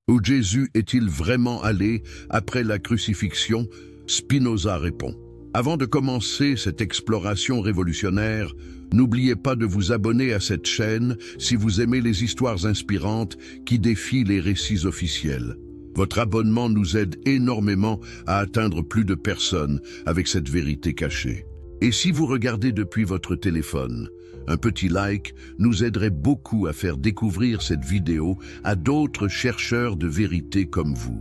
Où Jésus est-il vraiment allé après la crucifixion? Spinoza répond. Avant de commencer cette exploration révolutionnaire, n'oubliez pas de vous abonner à cette chaîne si vous aimez les histoires inspirantes qui défient les récits officiels. Votre abonnement nous aide énormément à atteindre plus de personnes avec cette vérité cachée. Et si vous regardez depuis votre téléphone, un petit like nous aiderait beaucoup à faire découvrir cette vidéo à d'autres chercheurs de vérité comme vous.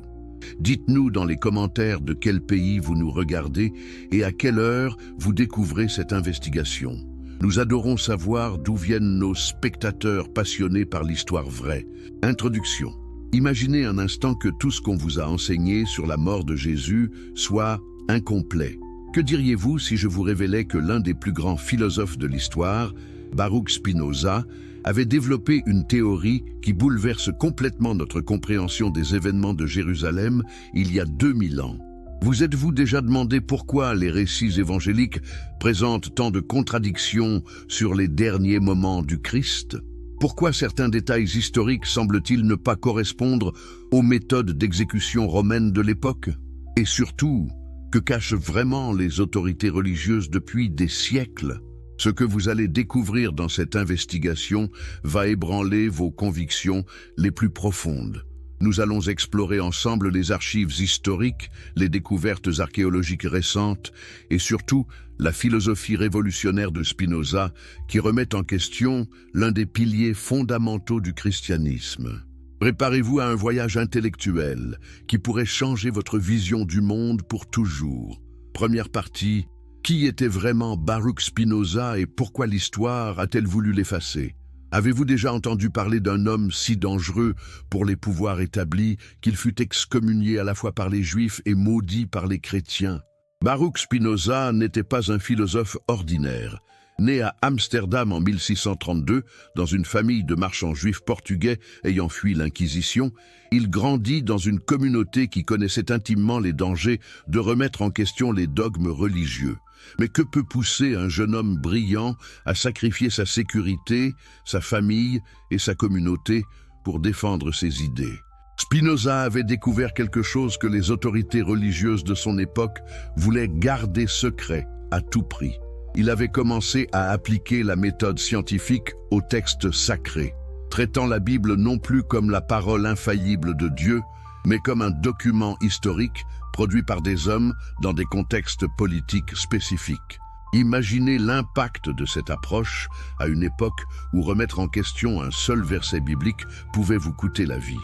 Dites-nous dans les commentaires de quel pays vous nous regardez et à quelle heure vous découvrez cette investigation. Nous adorons savoir d'où viennent nos spectateurs passionnés par l'histoire vraie. Introduction. Imaginez un instant que tout ce qu'on vous a enseigné sur la mort de Jésus soit incomplet. Que diriez-vous si je vous révélais que l'un des plus grands philosophes de l'histoire, Baruch Spinoza, avait développé une théorie qui bouleverse complètement notre compréhension des événements de Jérusalem il y a 2000 ans. Vous êtes-vous déjà demandé pourquoi les récits évangéliques présentent tant de contradictions sur les derniers moments du Christ? Pourquoi certains détails historiques semblent-ils ne pas correspondre aux méthodes d'exécution romaines de l'époque? Et surtout, que cachent vraiment les autorités religieuses depuis des siècles? Ce que vous allez découvrir dans cette investigation va ébranler vos convictions les plus profondes. Nous allons explorer ensemble les archives historiques, les découvertes archéologiques récentes et surtout la philosophie révolutionnaire de Spinoza qui remet en question l'un des piliers fondamentaux du christianisme. Préparez-vous à un voyage intellectuel qui pourrait changer votre vision du monde pour toujours. Première partie. Qui était vraiment Baruch Spinoza et pourquoi l'histoire a-t-elle voulu l'effacer? Avez-vous déjà entendu parler d'un homme si dangereux pour les pouvoirs établis qu'il fut excommunié à la fois par les Juifs et maudit par les chrétiens? Baruch Spinoza n'était pas un philosophe ordinaire. Né à Amsterdam en 1632, dans une famille de marchands juifs portugais ayant fui l'Inquisition, il grandit dans une communauté qui connaissait intimement les dangers de remettre en question les dogmes religieux. Mais que peut pousser un jeune homme brillant à sacrifier sa sécurité, sa famille et sa communauté pour défendre ses idées? Spinoza avait découvert quelque chose que les autorités religieuses de son époque voulaient garder secret à tout prix. Il avait commencé à appliquer la méthode scientifique aux textes sacrés, traitant la Bible non plus comme la parole infaillible de Dieu, mais comme un document historique produit par des hommes dans des contextes politiques spécifiques. Imaginez l'impact de cette approche à une époque où remettre en question un seul verset biblique pouvait vous coûter la vie.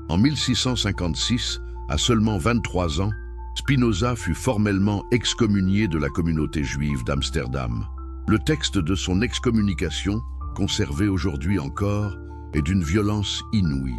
En 1656, à seulement 23 ans, Spinoza fut formellement excommunié de la communauté juive d'Amsterdam. Le texte de son excommunication, conservé aujourd'hui encore, est d'une violence inouïe.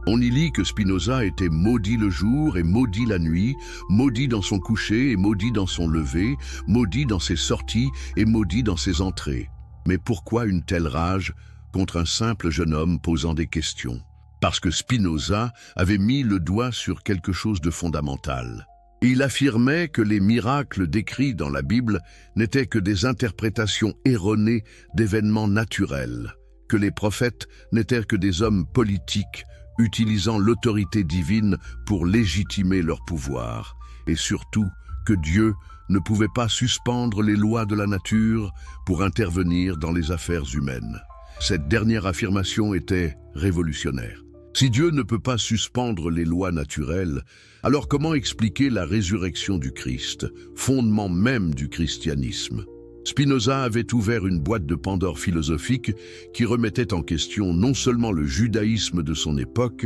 On y lit que Spinoza était maudit le jour et maudit la nuit, maudit dans son coucher et maudit dans son lever, maudit dans ses sorties et maudit dans ses entrées. Mais pourquoi une telle rage contre un simple jeune homme posant des questions? Parce que Spinoza avait mis le doigt sur quelque chose de fondamental. Il affirmait que les miracles décrits dans la Bible n'étaient que des interprétations erronées d'événements naturels, que les prophètes n'étaient que des hommes politiques utilisant l'autorité divine pour légitimer leur pouvoir, et surtout que Dieu ne pouvait pas suspendre les lois de la nature pour intervenir dans les affaires humaines. Cette dernière affirmation était révolutionnaire. Si Dieu ne peut pas suspendre les lois naturelles, alors comment expliquer la résurrection du Christ, fondement même du christianisme? Spinoza avait ouvert une boîte de Pandore philosophique qui remettait en question non seulement le judaïsme de son époque,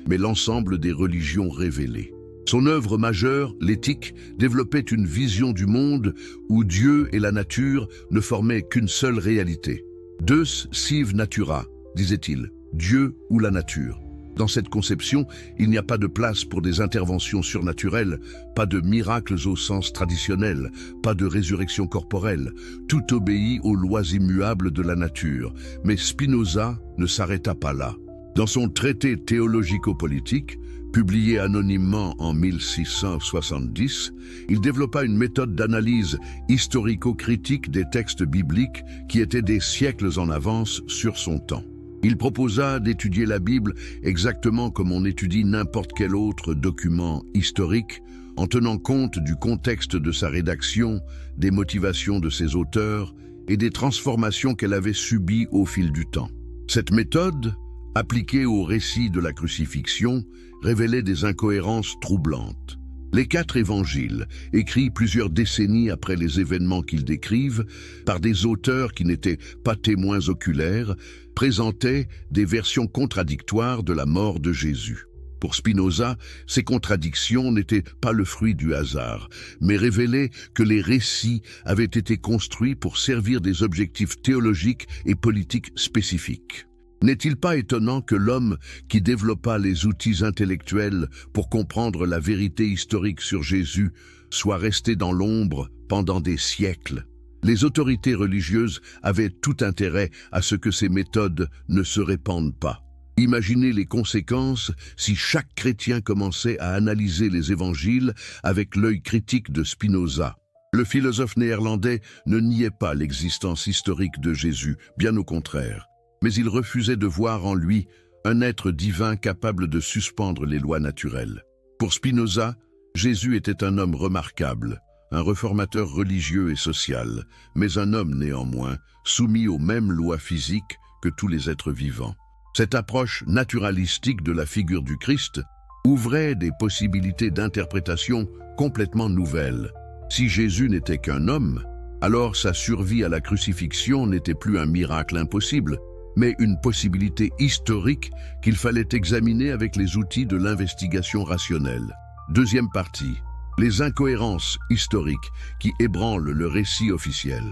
mais l'ensemble des religions révélées. Son œuvre majeure, l'Éthique, développait une vision du monde où Dieu et la nature ne formaient qu'une seule réalité. Deus sive natura, disait-il, Dieu ou la nature. Dans cette conception, il n'y a pas de place pour des interventions surnaturelles, pas de miracles au sens traditionnel, pas de résurrection corporelle. Tout obéit aux lois immuables de la nature. Mais Spinoza ne s'arrêta pas là. Dans son traité théologico-politique, publié anonymement en 1670, il développa une méthode d'analyse historico-critique des textes bibliques qui étaient des siècles en avance sur son temps. Il proposa d'étudier la Bible exactement comme on étudie n'importe quel autre document historique, en tenant compte du contexte de sa rédaction, des motivations de ses auteurs et des transformations qu'elle avait subies au fil du temps. Cette méthode, appliquée au récit de la crucifixion, révélait des incohérences troublantes. Les 4 évangiles, écrits plusieurs décennies après les événements qu'ils décrivent, par des auteurs qui n'étaient pas témoins oculaires, présentaient des versions contradictoires de la mort de Jésus. Pour Spinoza, ces contradictions n'étaient pas le fruit du hasard, mais révélaient que les récits avaient été construits pour servir des objectifs théologiques et politiques spécifiques. N'est-il pas étonnant que l'homme qui développa les outils intellectuels pour comprendre la vérité historique sur Jésus soit resté dans l'ombre pendant des siècles? Les autorités religieuses avaient tout intérêt à ce que ces méthodes ne se répandent pas. Imaginez les conséquences si chaque chrétien commençait à analyser les évangiles avec l'œil critique de Spinoza. Le philosophe néerlandais ne niait pas l'existence historique de Jésus, bien au contraire. Mais il refusait de voir en lui un être divin capable de suspendre les lois naturelles. Pour Spinoza, Jésus était un homme remarquable, un réformateur religieux et social, mais un homme néanmoins, soumis aux mêmes lois physiques que tous les êtres vivants. Cette approche naturalistique de la figure du Christ ouvrait des possibilités d'interprétation complètement nouvelles. Si Jésus n'était qu'un homme, alors sa survie à la crucifixion n'était plus un miracle impossible, mais une possibilité historique qu'il fallait examiner avec les outils de l'investigation rationnelle. Deuxième partie, les incohérences historiques qui ébranlent le récit officiel.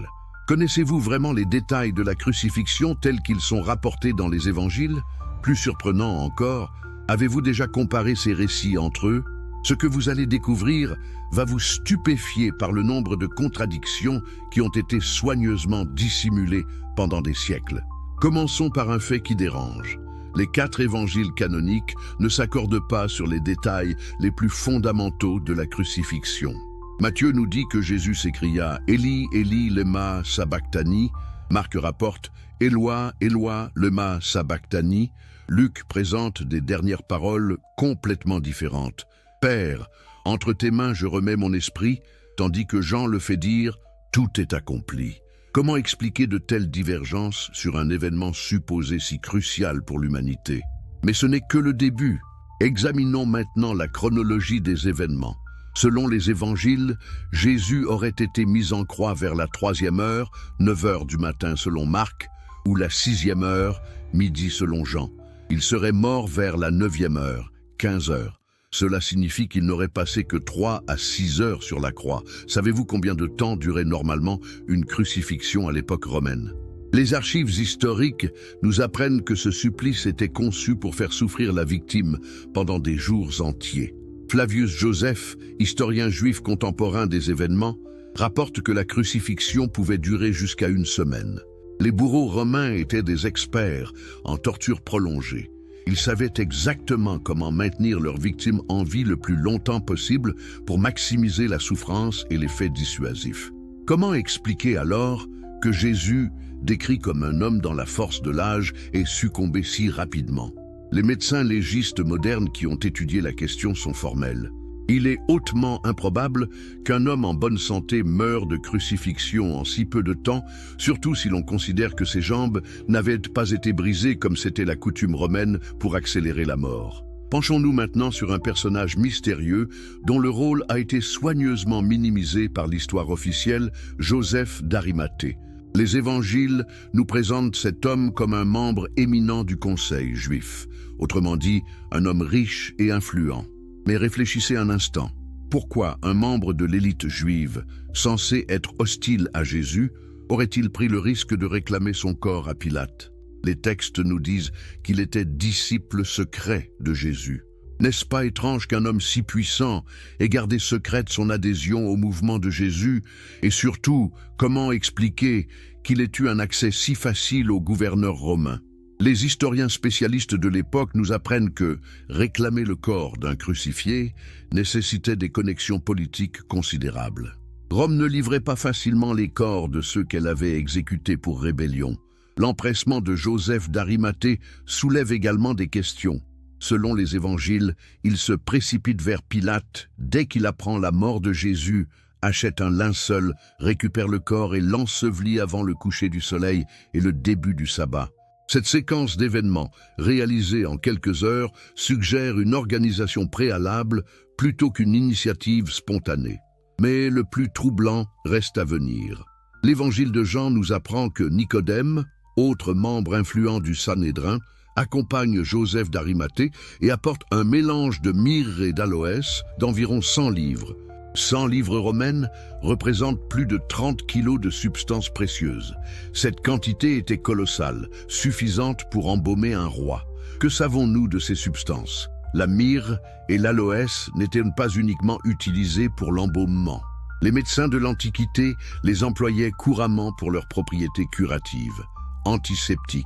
Connaissez-vous vraiment les détails de la crucifixion tels qu'ils sont rapportés dans les évangiles? Plus surprenant encore, avez-vous déjà comparé ces récits entre eux? Ce que vous allez découvrir va vous stupéfier par le nombre de contradictions qui ont été soigneusement dissimulées pendant des siècles. Commençons par un fait qui dérange. Les 4 évangiles canoniques ne s'accordent pas sur les détails les plus fondamentaux de la crucifixion. Matthieu nous dit que Jésus s'écria « Eli, Eli, lema sabachthani ». Marc rapporte « Éloi, Éloi, lema sabachthani ». Luc présente des dernières paroles complètement différentes. « Père, entre tes mains je remets mon esprit », tandis que Jean le fait dire « Tout est accompli ». Comment expliquer de telles divergences sur un événement supposé si crucial pour l'humanité? Mais ce n'est que le début. Examinons maintenant la chronologie des événements. Selon les évangiles, Jésus aurait été mis en croix vers la 3e heure, 9 heures du matin selon Marc, ou la 6e heure, midi selon Jean. Il serait mort vers la 9e heure, 15 heures. Cela signifie qu'il n'aurait passé que 3 à 6 heures sur la croix. Savez-vous combien de temps durait normalement une crucifixion à l'époque romaine? Les archives historiques nous apprennent que ce supplice était conçu pour faire souffrir la victime pendant des jours entiers. Flavius Joseph, historien juif contemporain des événements, rapporte que la crucifixion pouvait durer jusqu'à 1 semaine. Les bourreaux romains étaient des experts en torture prolongée. Ils savaient exactement comment maintenir leurs victimes en vie le plus longtemps possible pour maximiser la souffrance et l'effet dissuasif. Comment expliquer alors que Jésus, décrit comme un homme dans la force de l'âge, ait succombé si rapidement? Les médecins légistes modernes qui ont étudié la question sont formels. Il est hautement improbable qu'un homme en bonne santé meure de crucifixion en si peu de temps, surtout si l'on considère que ses jambes n'avaient pas été brisées comme c'était la coutume romaine pour accélérer la mort. Penchons-nous maintenant sur un personnage mystérieux dont le rôle a été soigneusement minimisé par l'histoire officielle, Joseph d'Arimathée. Les évangiles nous présentent cet homme comme un membre éminent du conseil juif, autrement dit, un homme riche et influent. Mais réfléchissez un instant. Pourquoi un membre de l'élite juive, censé être hostile à Jésus, aurait-il pris le risque de réclamer son corps à Pilate? Les textes nous disent qu'il était disciple secret de Jésus. N'est-ce pas étrange qu'un homme si puissant ait gardé secrète son adhésion au mouvement de Jésus? Et surtout, comment expliquer qu'il ait eu un accès si facile au gouverneur romain? Les historiens spécialistes de l'époque nous apprennent que réclamer le corps d'un crucifié nécessitait des connexions politiques considérables. Rome ne livrait pas facilement les corps de ceux qu'elle avait exécutés pour rébellion. L'empressement de Joseph d'Arimathée soulève également des questions. Selon les évangiles, il se précipite vers Pilate dès qu'il apprend la mort de Jésus, achète un linceul, récupère le corps et l'ensevelit avant le coucher du soleil et le début du sabbat. Cette séquence d'événements, réalisée en quelques heures, suggère une organisation préalable plutôt qu'une initiative spontanée. Mais le plus troublant reste à venir. L'évangile de Jean nous apprend que Nicodème, autre membre influent du Sanhédrin, accompagne Joseph d'Arimathée et apporte un mélange de myrrhe et d'aloès d'environ 100 livres. 100 livres romaines représentent plus de 30 kilos de substances précieuses. Cette quantité était colossale, suffisante pour embaumer un roi. Que savons-nous de ces substances? La myrrhe et l'aloès n'étaient pas uniquement utilisées pour l'embaumement. Les médecins de l'Antiquité les employaient couramment pour leurs propriétés curatives, antiseptiques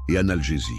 et analgésiques.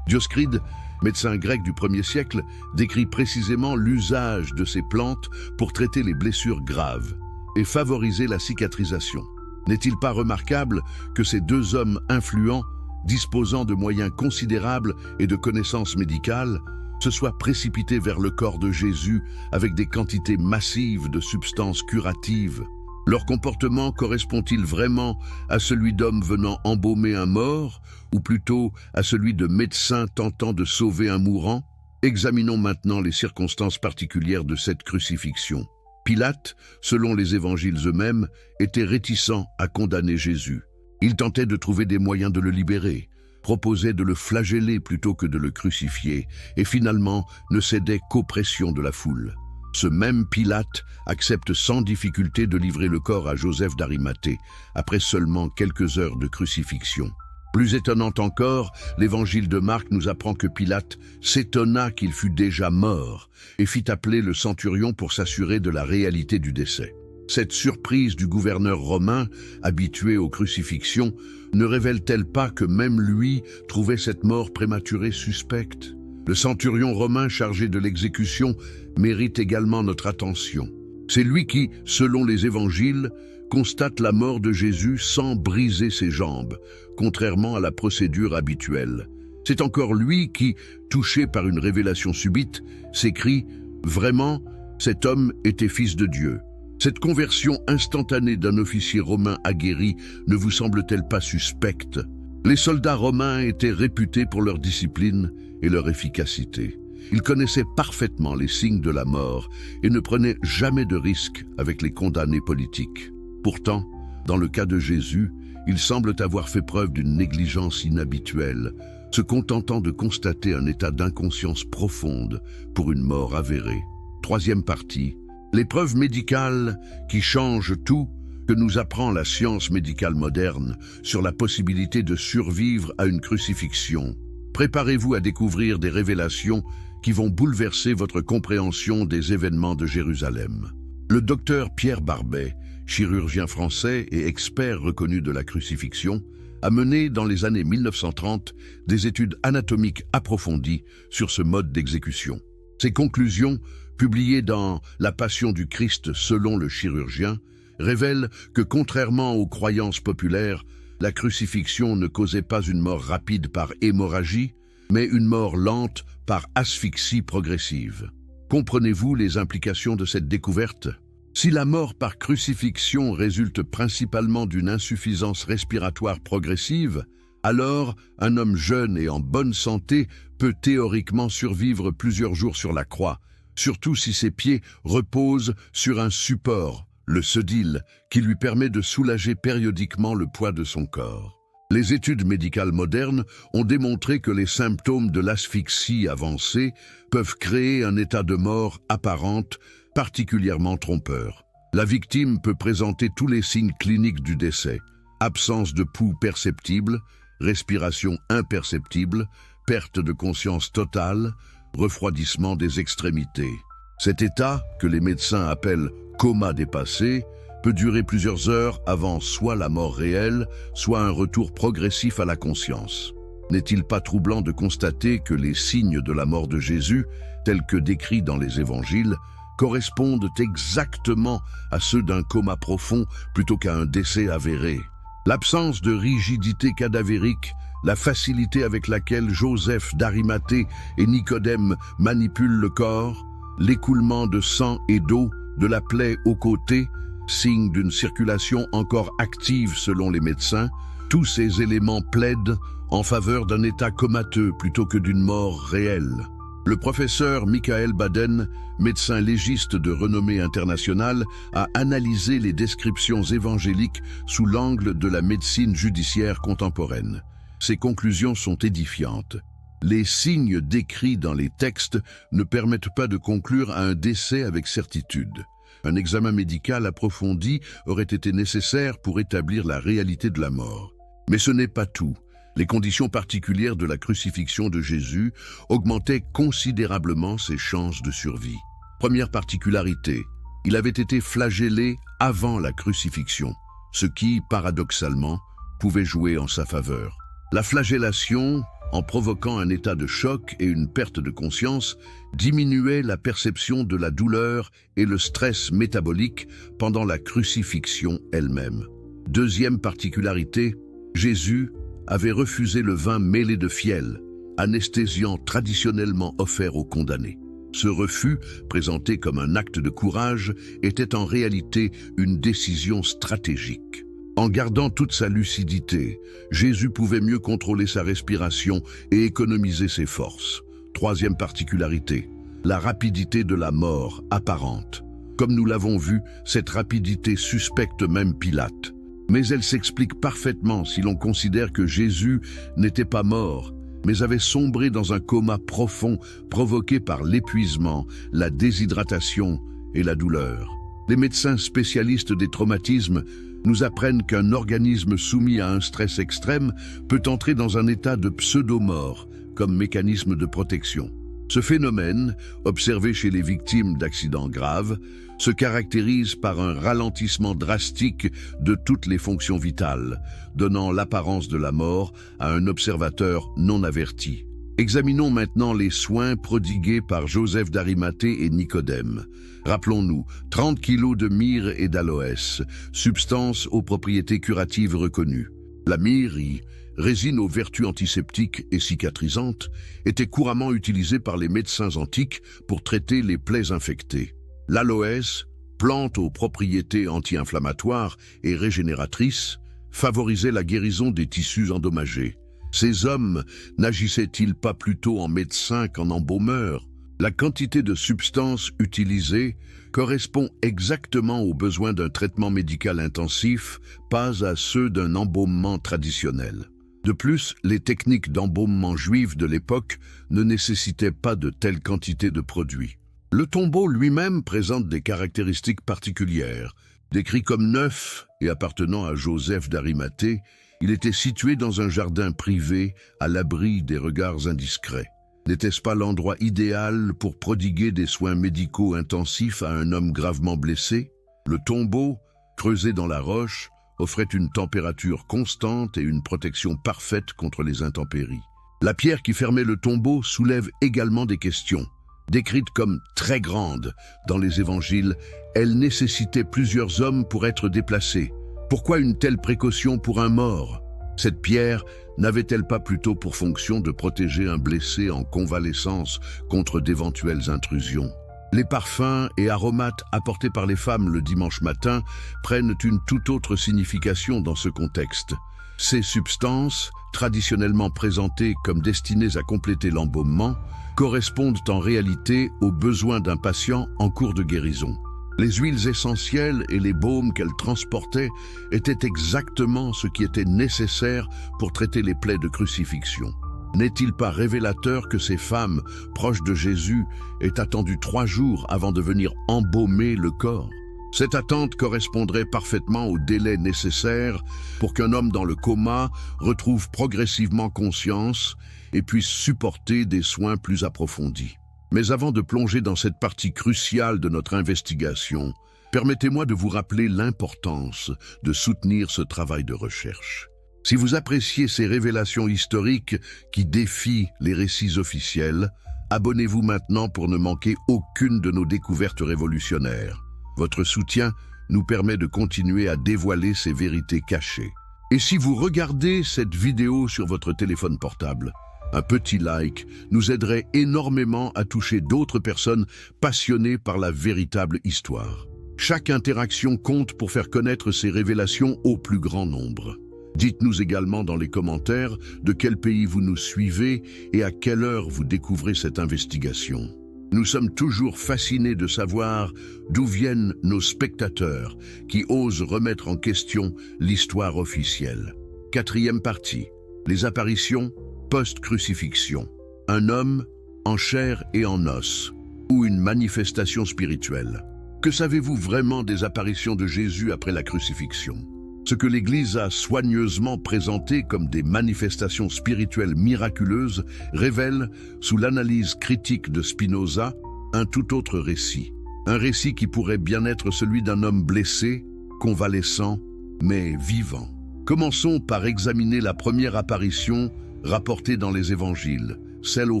Dioscride, médecin grec du 1er siècle, décrit précisément l'usage de ces plantes pour traiter les blessures graves et favoriser la cicatrisation. N'est-il pas remarquable que ces deux hommes influents, disposant de moyens considérables et de connaissances médicales, se soient précipités vers le corps de Jésus avec des quantités massives de substances curatives? Leur comportement correspond-il vraiment à celui d'hommes venant embaumer un mort, ou plutôt à celui de médecins tentant de sauver un mourant? Examinons maintenant les circonstances particulières de cette crucifixion. Pilate, selon les évangiles eux-mêmes, était réticent à condamner Jésus. Il tentait de trouver des moyens de le libérer, proposait de le flageller plutôt que de le crucifier, et finalement ne cédait qu'aux pressions de la foule. Ce même Pilate accepte sans difficulté de livrer le corps à Joseph d'Arimathée, après seulement quelques heures de crucifixion. Plus étonnant encore, l'évangile de Marc nous apprend que Pilate s'étonna qu'il fût déjà mort et fit appeler le centurion pour s'assurer de la réalité du décès. Cette surprise du gouverneur romain, habitué aux crucifixions, ne révèle-t-elle pas que même lui trouvait cette mort prématurée suspecte? Le centurion romain chargé de l'exécution mérite également notre attention. C'est lui qui, selon les évangiles, constate la mort de Jésus sans briser ses jambes, contrairement à la procédure habituelle. C'est encore lui qui, touché par une révélation subite, s'écrie « Vraiment, cet homme était fils de Dieu ». Cette conversion instantanée d'un officier romain aguerri ne vous semble-t-elle pas suspecte? Les soldats romains étaient réputés pour leur discipline et leur efficacité. Ils connaissaient parfaitement les signes de la mort et ne prenaient jamais de risques avec les condamnés politiques. Pourtant, dans le cas de Jésus, ils semblent avoir fait preuve d'une négligence inhabituelle, se contentant de constater un état d'inconscience profonde pour une mort avérée. Troisième partie, l'épreuve médicale qui change tout, que nous apprend la science médicale moderne sur la possibilité de survivre à une crucifixion. Préparez-vous à découvrir des révélations qui vont bouleverser votre compréhension des événements de Jérusalem. Le docteur Pierre Barbet, chirurgien français et expert reconnu de la crucifixion, a mené dans les années 1930 des études anatomiques approfondies sur ce mode d'exécution. Ses conclusions, publiées dans La Passion du Christ selon le chirurgien, révèlent que contrairement aux croyances populaires, la crucifixion ne causait pas une mort rapide par hémorragie, mais une mort lente par asphyxie progressive. Comprenez-vous les implications de cette découverte? Si la mort par crucifixion résulte principalement d'une insuffisance respiratoire progressive, alors un homme jeune et en bonne santé peut théoriquement survivre plusieurs jours sur la croix, surtout si ses pieds reposent sur un support, le sedile, qui lui permet de soulager périodiquement le poids de son corps. Les études médicales modernes ont démontré que les symptômes de l'asphyxie avancée peuvent créer un état de mort apparente particulièrement trompeur. La victime peut présenter tous les signes cliniques du décès: absence de pouls perceptible, respiration imperceptible, perte de conscience totale, refroidissement des extrémités. Cet état, que les médecins appellent coma dépassé, peut durer plusieurs heures avant soit la mort réelle, soit un retour progressif à la conscience. N'est-il pas troublant de constater que les signes de la mort de Jésus, tels que décrits dans les évangiles, correspondent exactement à ceux d'un coma profond plutôt qu'à un décès avéré? L'absence de rigidité cadavérique, la facilité avec laquelle Joseph d'Arimathée et Nicodème manipulent le corps, l'écoulement de sang et d'eau de la plaie au côté, signe d'une circulation encore active selon les médecins, tous ces éléments plaident en faveur d'un état comateux plutôt que d'une mort réelle. Le professeur Michael Baden, médecin légiste de renommée internationale, a analysé les descriptions évangéliques sous l'angle de la médecine judiciaire contemporaine. Ses conclusions sont édifiantes. Les signes décrits dans les textes ne permettent pas de conclure à un décès avec certitude. Un examen médical approfondi aurait été nécessaire pour établir la réalité de la mort. Mais ce n'est pas tout. Les conditions particulières de la crucifixion de Jésus augmentaient considérablement ses chances de survie. Première particularité, il avait été flagellé avant la crucifixion, ce qui, paradoxalement, pouvait jouer en sa faveur. La flagellation, en provoquant un état de choc et une perte de conscience, diminuait la perception de la douleur et le stress métabolique pendant la crucifixion elle-même. Deuxième particularité, Jésus avait refusé le vin mêlé de fiel, anesthésiant traditionnellement offert aux condamnés. Ce refus, présenté comme un acte de courage, était en réalité une décision stratégique. En gardant toute sa lucidité, Jésus pouvait mieux contrôler sa respiration et économiser ses forces. Troisième particularité, la rapidité de la mort apparente. Comme nous l'avons vu, cette rapidité suspecte même Pilate. Mais elle s'explique parfaitement si l'on considère que Jésus n'était pas mort, mais avait sombré dans un coma profond provoqué par l'épuisement, la déshydratation et la douleur. Les médecins spécialistes des traumatismes nous apprennent qu'un organisme soumis à un stress extrême peut entrer dans un état de pseudo-mort comme mécanisme de protection. Ce phénomène, observé chez les victimes d'accidents graves, se caractérise par un ralentissement drastique de toutes les fonctions vitales, donnant l'apparence de la mort à un observateur non averti. Examinons maintenant les soins prodigués par Joseph d'Arimathée et Nicodème. Rappelons-nous, 30 kilos de myrrhe et d'aloès, substances aux propriétés curatives reconnues. La myrrhe, résine aux vertus antiseptiques et cicatrisantes, était couramment utilisée par les médecins antiques pour traiter les plaies infectées. L'aloès, plante aux propriétés anti-inflammatoires et régénératrices, favorisait la guérison des tissus endommagés. Ces hommes n'agissaient-ils pas plutôt en médecins qu'en embaumeurs? La quantité de substances utilisées correspond exactement aux besoins d'un traitement médical intensif, pas à ceux d'un embaumement traditionnel. De plus, les techniques d'embaumement juives de l'époque ne nécessitaient pas de telles quantités de produits. Le tombeau lui-même présente des caractéristiques particulières. Décrit comme neuf et appartenant à Joseph d'Arimathée, il était situé dans un jardin privé, à l'abri des regards indiscrets. N'était-ce pas l'endroit idéal pour prodiguer des soins médicaux intensifs à un homme gravement blessé? Le tombeau, creusé dans la roche, offrait une température constante et une protection parfaite contre les intempéries. La pierre qui fermait le tombeau soulève également des questions. Décrite comme très grande dans les évangiles, elle nécessitait plusieurs hommes pour être déplacée. Pourquoi une telle précaution pour un mort? Cette pierre n'avait-elle pas plutôt pour fonction de protéger un blessé en convalescence contre d'éventuelles intrusions? Les parfums et aromates apportés par les femmes le dimanche matin prennent une toute autre signification dans ce contexte. Ces substances, traditionnellement présentées comme destinées à compléter l'embaumement, correspondent en réalité aux besoins d'un patient en cours de guérison. Les huiles essentielles et les baumes qu'elles transportaient étaient exactement ce qui était nécessaire pour traiter les plaies de crucifixion. N'est-il pas révélateur que ces femmes, proches de Jésus, aient attendu 3 jours avant de venir embaumer le corps? Cette attente correspondrait parfaitement au délai nécessaire pour qu'un homme dans le coma retrouve progressivement conscience et puisse supporter des soins plus approfondis. Mais avant de plonger dans cette partie cruciale de notre investigation, permettez-moi de vous rappeler l'importance de soutenir ce travail de recherche. Si vous appréciez ces révélations historiques qui défient les récits officiels, abonnez-vous maintenant pour ne manquer aucune de nos découvertes révolutionnaires. Votre soutien nous permet de continuer à dévoiler ces vérités cachées. Et si vous regardez cette vidéo sur votre téléphone portable, un petit like nous aiderait énormément à toucher d'autres personnes passionnées par la véritable histoire. Chaque interaction compte pour faire connaître ces révélations au plus grand nombre. Dites-nous également dans les commentaires de quel pays vous nous suivez et à quelle heure vous découvrez cette investigation. Nous sommes toujours fascinés de savoir d'où viennent nos spectateurs qui osent remettre en question l'histoire officielle. 4e partie, les apparitions post-crucifixion. Un homme en chair et en os, ou une manifestation spirituelle. Que savez-vous vraiment des apparitions de Jésus après la crucifixion? Ce que l'Église a soigneusement présenté comme des manifestations spirituelles miraculeuses révèle, sous l'analyse critique de Spinoza, un tout autre récit. Un récit qui pourrait bien être celui d'un homme blessé, convalescent, mais vivant. Commençons par examiner la première apparition rapportée dans les évangiles, celle aux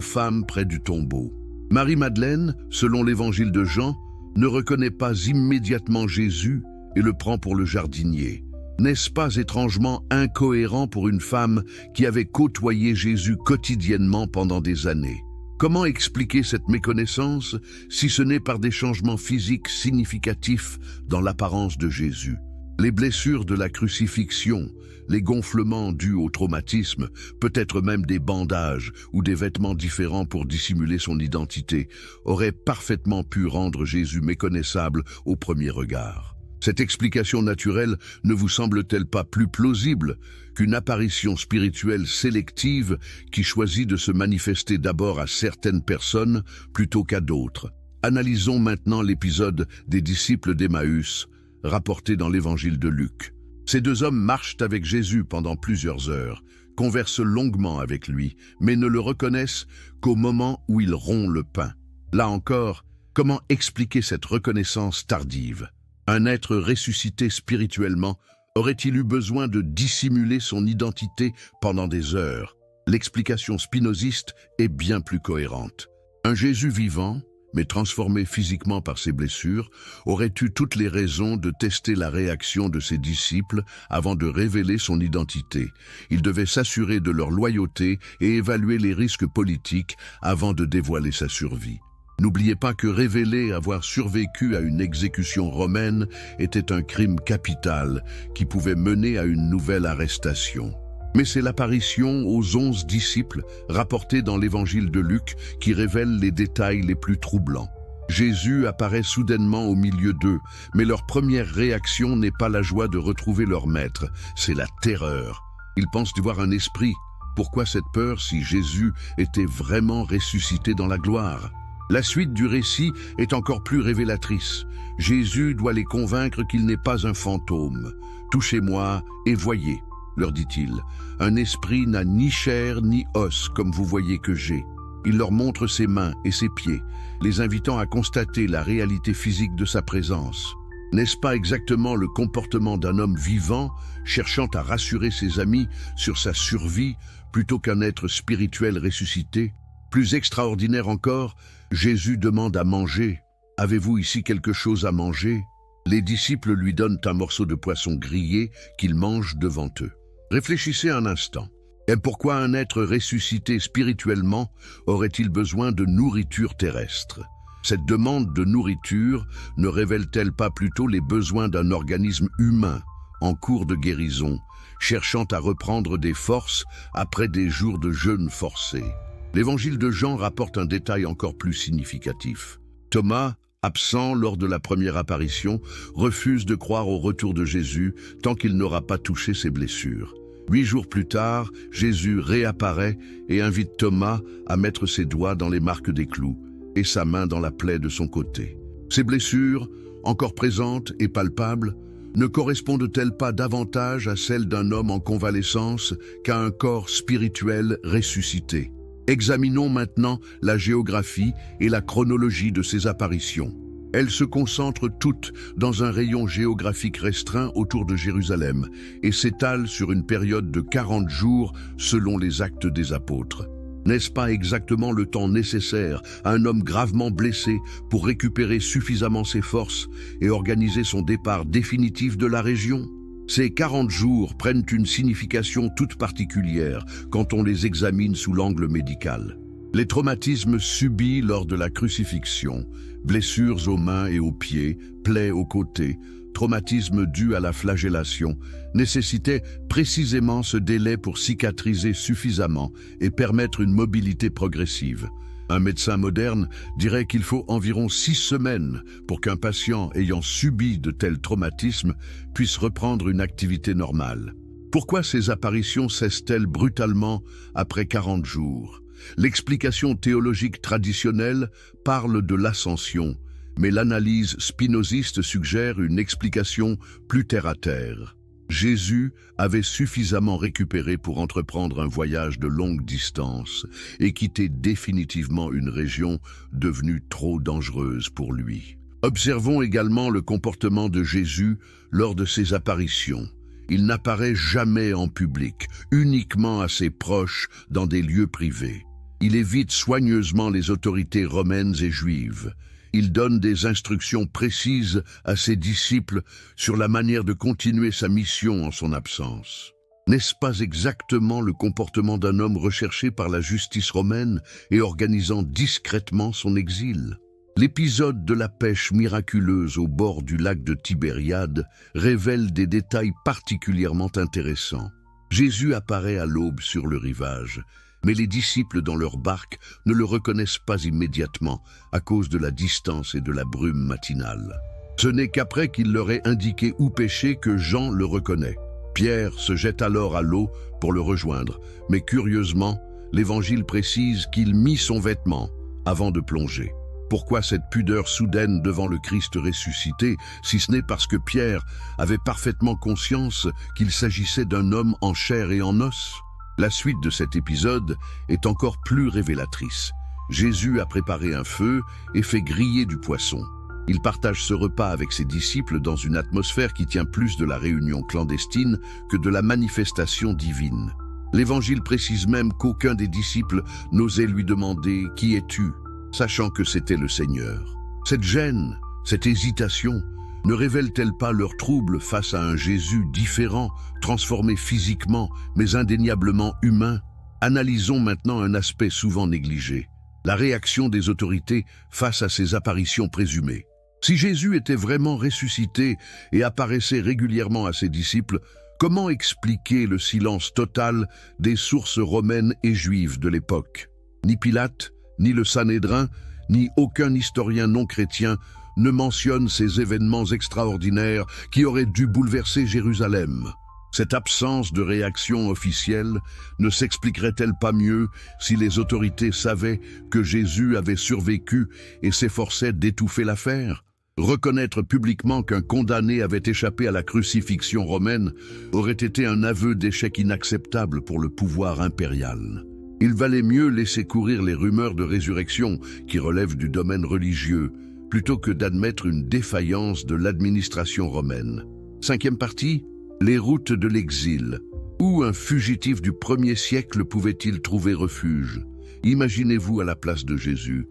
femmes près du tombeau. Marie-Madeleine, selon l'évangile de Jean, ne reconnaît pas immédiatement Jésus et le prend pour le jardinier. N'est-ce pas étrangement incohérent pour une femme qui avait côtoyé Jésus quotidiennement pendant des années? Comment expliquer cette méconnaissance si ce n'est par des changements physiques significatifs dans l'apparence de Jésus? Les blessures de la crucifixion, les gonflements dus au traumatisme, peut-être même des bandages ou des vêtements différents pour dissimuler son identité, auraient parfaitement pu rendre Jésus méconnaissable au premier regard. Cette explication naturelle ne vous semble-t-elle pas plus plausible qu'une apparition spirituelle sélective qui choisit de se manifester d'abord à certaines personnes plutôt qu'à d'autres? Analysons maintenant l'épisode des disciples d'Emmaüs, rapporté dans l'évangile de Luc. Ces deux hommes marchent avec Jésus pendant plusieurs heures, conversent longuement avec lui, mais ne le reconnaissent qu'au moment où il rompt le pain. Là encore, comment expliquer cette reconnaissance tardive? Un être ressuscité spirituellement aurait-il eu besoin de dissimuler son identité pendant des heures? L'explication spinoziste est bien plus cohérente. Un Jésus vivant, mais transformé physiquement par ses blessures, aurait eu toutes les raisons de tester la réaction de ses disciples avant de révéler son identité. Il devait s'assurer de leur loyauté et évaluer les risques politiques avant de dévoiler sa survie. N'oubliez pas que révéler avoir survécu à une exécution romaine était un crime capital qui pouvait mener à une nouvelle arrestation. Mais c'est l'apparition aux 11 disciples, rapportée dans l'évangile de Luc, qui révèle les détails les plus troublants. Jésus apparaît soudainement au milieu d'eux, mais leur première réaction n'est pas la joie de retrouver leur maître, c'est la terreur. Ils pensent y voir un esprit. Pourquoi cette peur si Jésus était vraiment ressuscité dans la gloire? La suite du récit est encore plus révélatrice. Jésus doit les convaincre qu'il n'est pas un fantôme. « Touchez-moi et voyez », leur dit-il. « Un esprit n'a ni chair ni os comme vous voyez que j'ai. » Il leur montre ses mains et ses pieds, les invitant à constater la réalité physique de sa présence. N'est-ce pas exactement le comportement d'un homme vivant, cherchant à rassurer ses amis sur sa survie plutôt qu'un être spirituel ressuscité? Plus extraordinaire encore, Jésus demande à manger. « Avez-vous ici quelque chose à manger ?» Les disciples lui donnent un morceau de poisson grillé qu'il mange devant eux. Réfléchissez un instant. Et pourquoi un être ressuscité spirituellement aurait-il besoin de nourriture terrestre? Cette demande de nourriture ne révèle-t-elle pas plutôt les besoins d'un organisme humain en cours de guérison, cherchant à reprendre des forces après des jours de jeûne forcé? L'évangile de Jean rapporte un détail encore plus significatif. Thomas, absent lors de la première apparition, refuse de croire au retour de Jésus tant qu'il n'aura pas touché ses blessures. 8 jours plus tard, Jésus réapparaît et invite Thomas à mettre ses doigts dans les marques des clous et sa main dans la plaie de son côté. Ces blessures, encore présentes et palpables, ne correspondent-elles pas davantage à celles d'un homme en convalescence qu'à un corps spirituel ressuscité? Examinons maintenant la géographie et la chronologie de ces apparitions. Elles se concentrent toutes dans un rayon géographique restreint autour de Jérusalem et s'étalent sur une période de 40 jours selon les Actes des Apôtres. N'est-ce pas exactement le temps nécessaire à un homme gravement blessé pour récupérer suffisamment ses forces et organiser son départ définitif de la région? Ces 40 jours prennent une signification toute particulière quand on les examine sous l'angle médical. Les traumatismes subis lors de la crucifixion, blessures aux mains et aux pieds, plaies aux côtés, traumatismes dus à la flagellation, nécessitaient précisément ce délai pour cicatriser suffisamment et permettre une mobilité progressive. Un médecin moderne dirait qu'il faut environ 6 semaines pour qu'un patient ayant subi de tels traumatismes puisse reprendre une activité normale. Pourquoi ces apparitions cessent-elles brutalement après 40 jours? L'explication théologique traditionnelle parle de l'ascension, mais l'analyse spinoziste suggère une explication plus terre-à-terre. Jésus avait suffisamment récupéré pour entreprendre un voyage de longue distance et quitter définitivement une région devenue trop dangereuse pour lui. Observons également le comportement de Jésus lors de ses apparitions. Il n'apparaît jamais en public, uniquement à ses proches dans des lieux privés. Il évite soigneusement les autorités romaines et juives. Il donne des instructions précises à ses disciples sur la manière de continuer sa mission en son absence. N'est-ce pas exactement le comportement d'un homme recherché par la justice romaine et organisant discrètement son exil? L'épisode de la pêche miraculeuse au bord du lac de Tibériade révèle des détails particulièrement intéressants. Jésus apparaît à l'aube sur le rivage, mais les disciples dans leur barque ne le reconnaissent pas immédiatement à cause de la distance et de la brume matinale. Ce n'est qu'après qu'il leur ait indiqué où pêcher que Jean le reconnaît. Pierre se jette alors à l'eau pour le rejoindre, mais curieusement, l'Évangile précise qu'il mit son vêtement avant de plonger. Pourquoi cette pudeur soudaine devant le Christ ressuscité, si ce n'est parce que Pierre avait parfaitement conscience qu'il s'agissait d'un homme en chair et en os? La suite de cet épisode est encore plus révélatrice. Jésus a préparé un feu et fait griller du poisson. Il partage ce repas avec ses disciples dans une atmosphère qui tient plus de la réunion clandestine que de la manifestation divine. L'Évangile précise même qu'aucun des disciples n'osait lui demander « Qui es-tu ?», sachant que c'était le Seigneur. Cette gêne, cette hésitation, ne révèle-t-elle pas leur trouble face à un Jésus différent, transformé physiquement, mais indéniablement humain? Analysons maintenant un aspect souvent négligé, la réaction des autorités face à ces apparitions présumées. Si Jésus était vraiment ressuscité et apparaissait régulièrement à ses disciples, comment expliquer le silence total des sources romaines et juives de l'époque? Ni Pilate, ni le Sanhédrin, ni aucun historien non chrétien ne mentionne ces événements extraordinaires qui auraient dû bouleverser Jérusalem. Cette absence de réaction officielle ne s'expliquerait-elle pas mieux si les autorités savaient que Jésus avait survécu et s'efforçaient d'étouffer l'affaire? Reconnaître publiquement qu'un condamné avait échappé à la crucifixion romaine aurait été un aveu d'échec inacceptable pour le pouvoir impérial. Il valait mieux laisser courir les rumeurs de résurrection qui relèvent du domaine religieux, plutôt que d'admettre une défaillance de l'administration romaine. 5e partie, les routes de l'exil. Où un fugitif du 1er siècle pouvait-il trouver refuge? Imaginez-vous à la place de Jésus.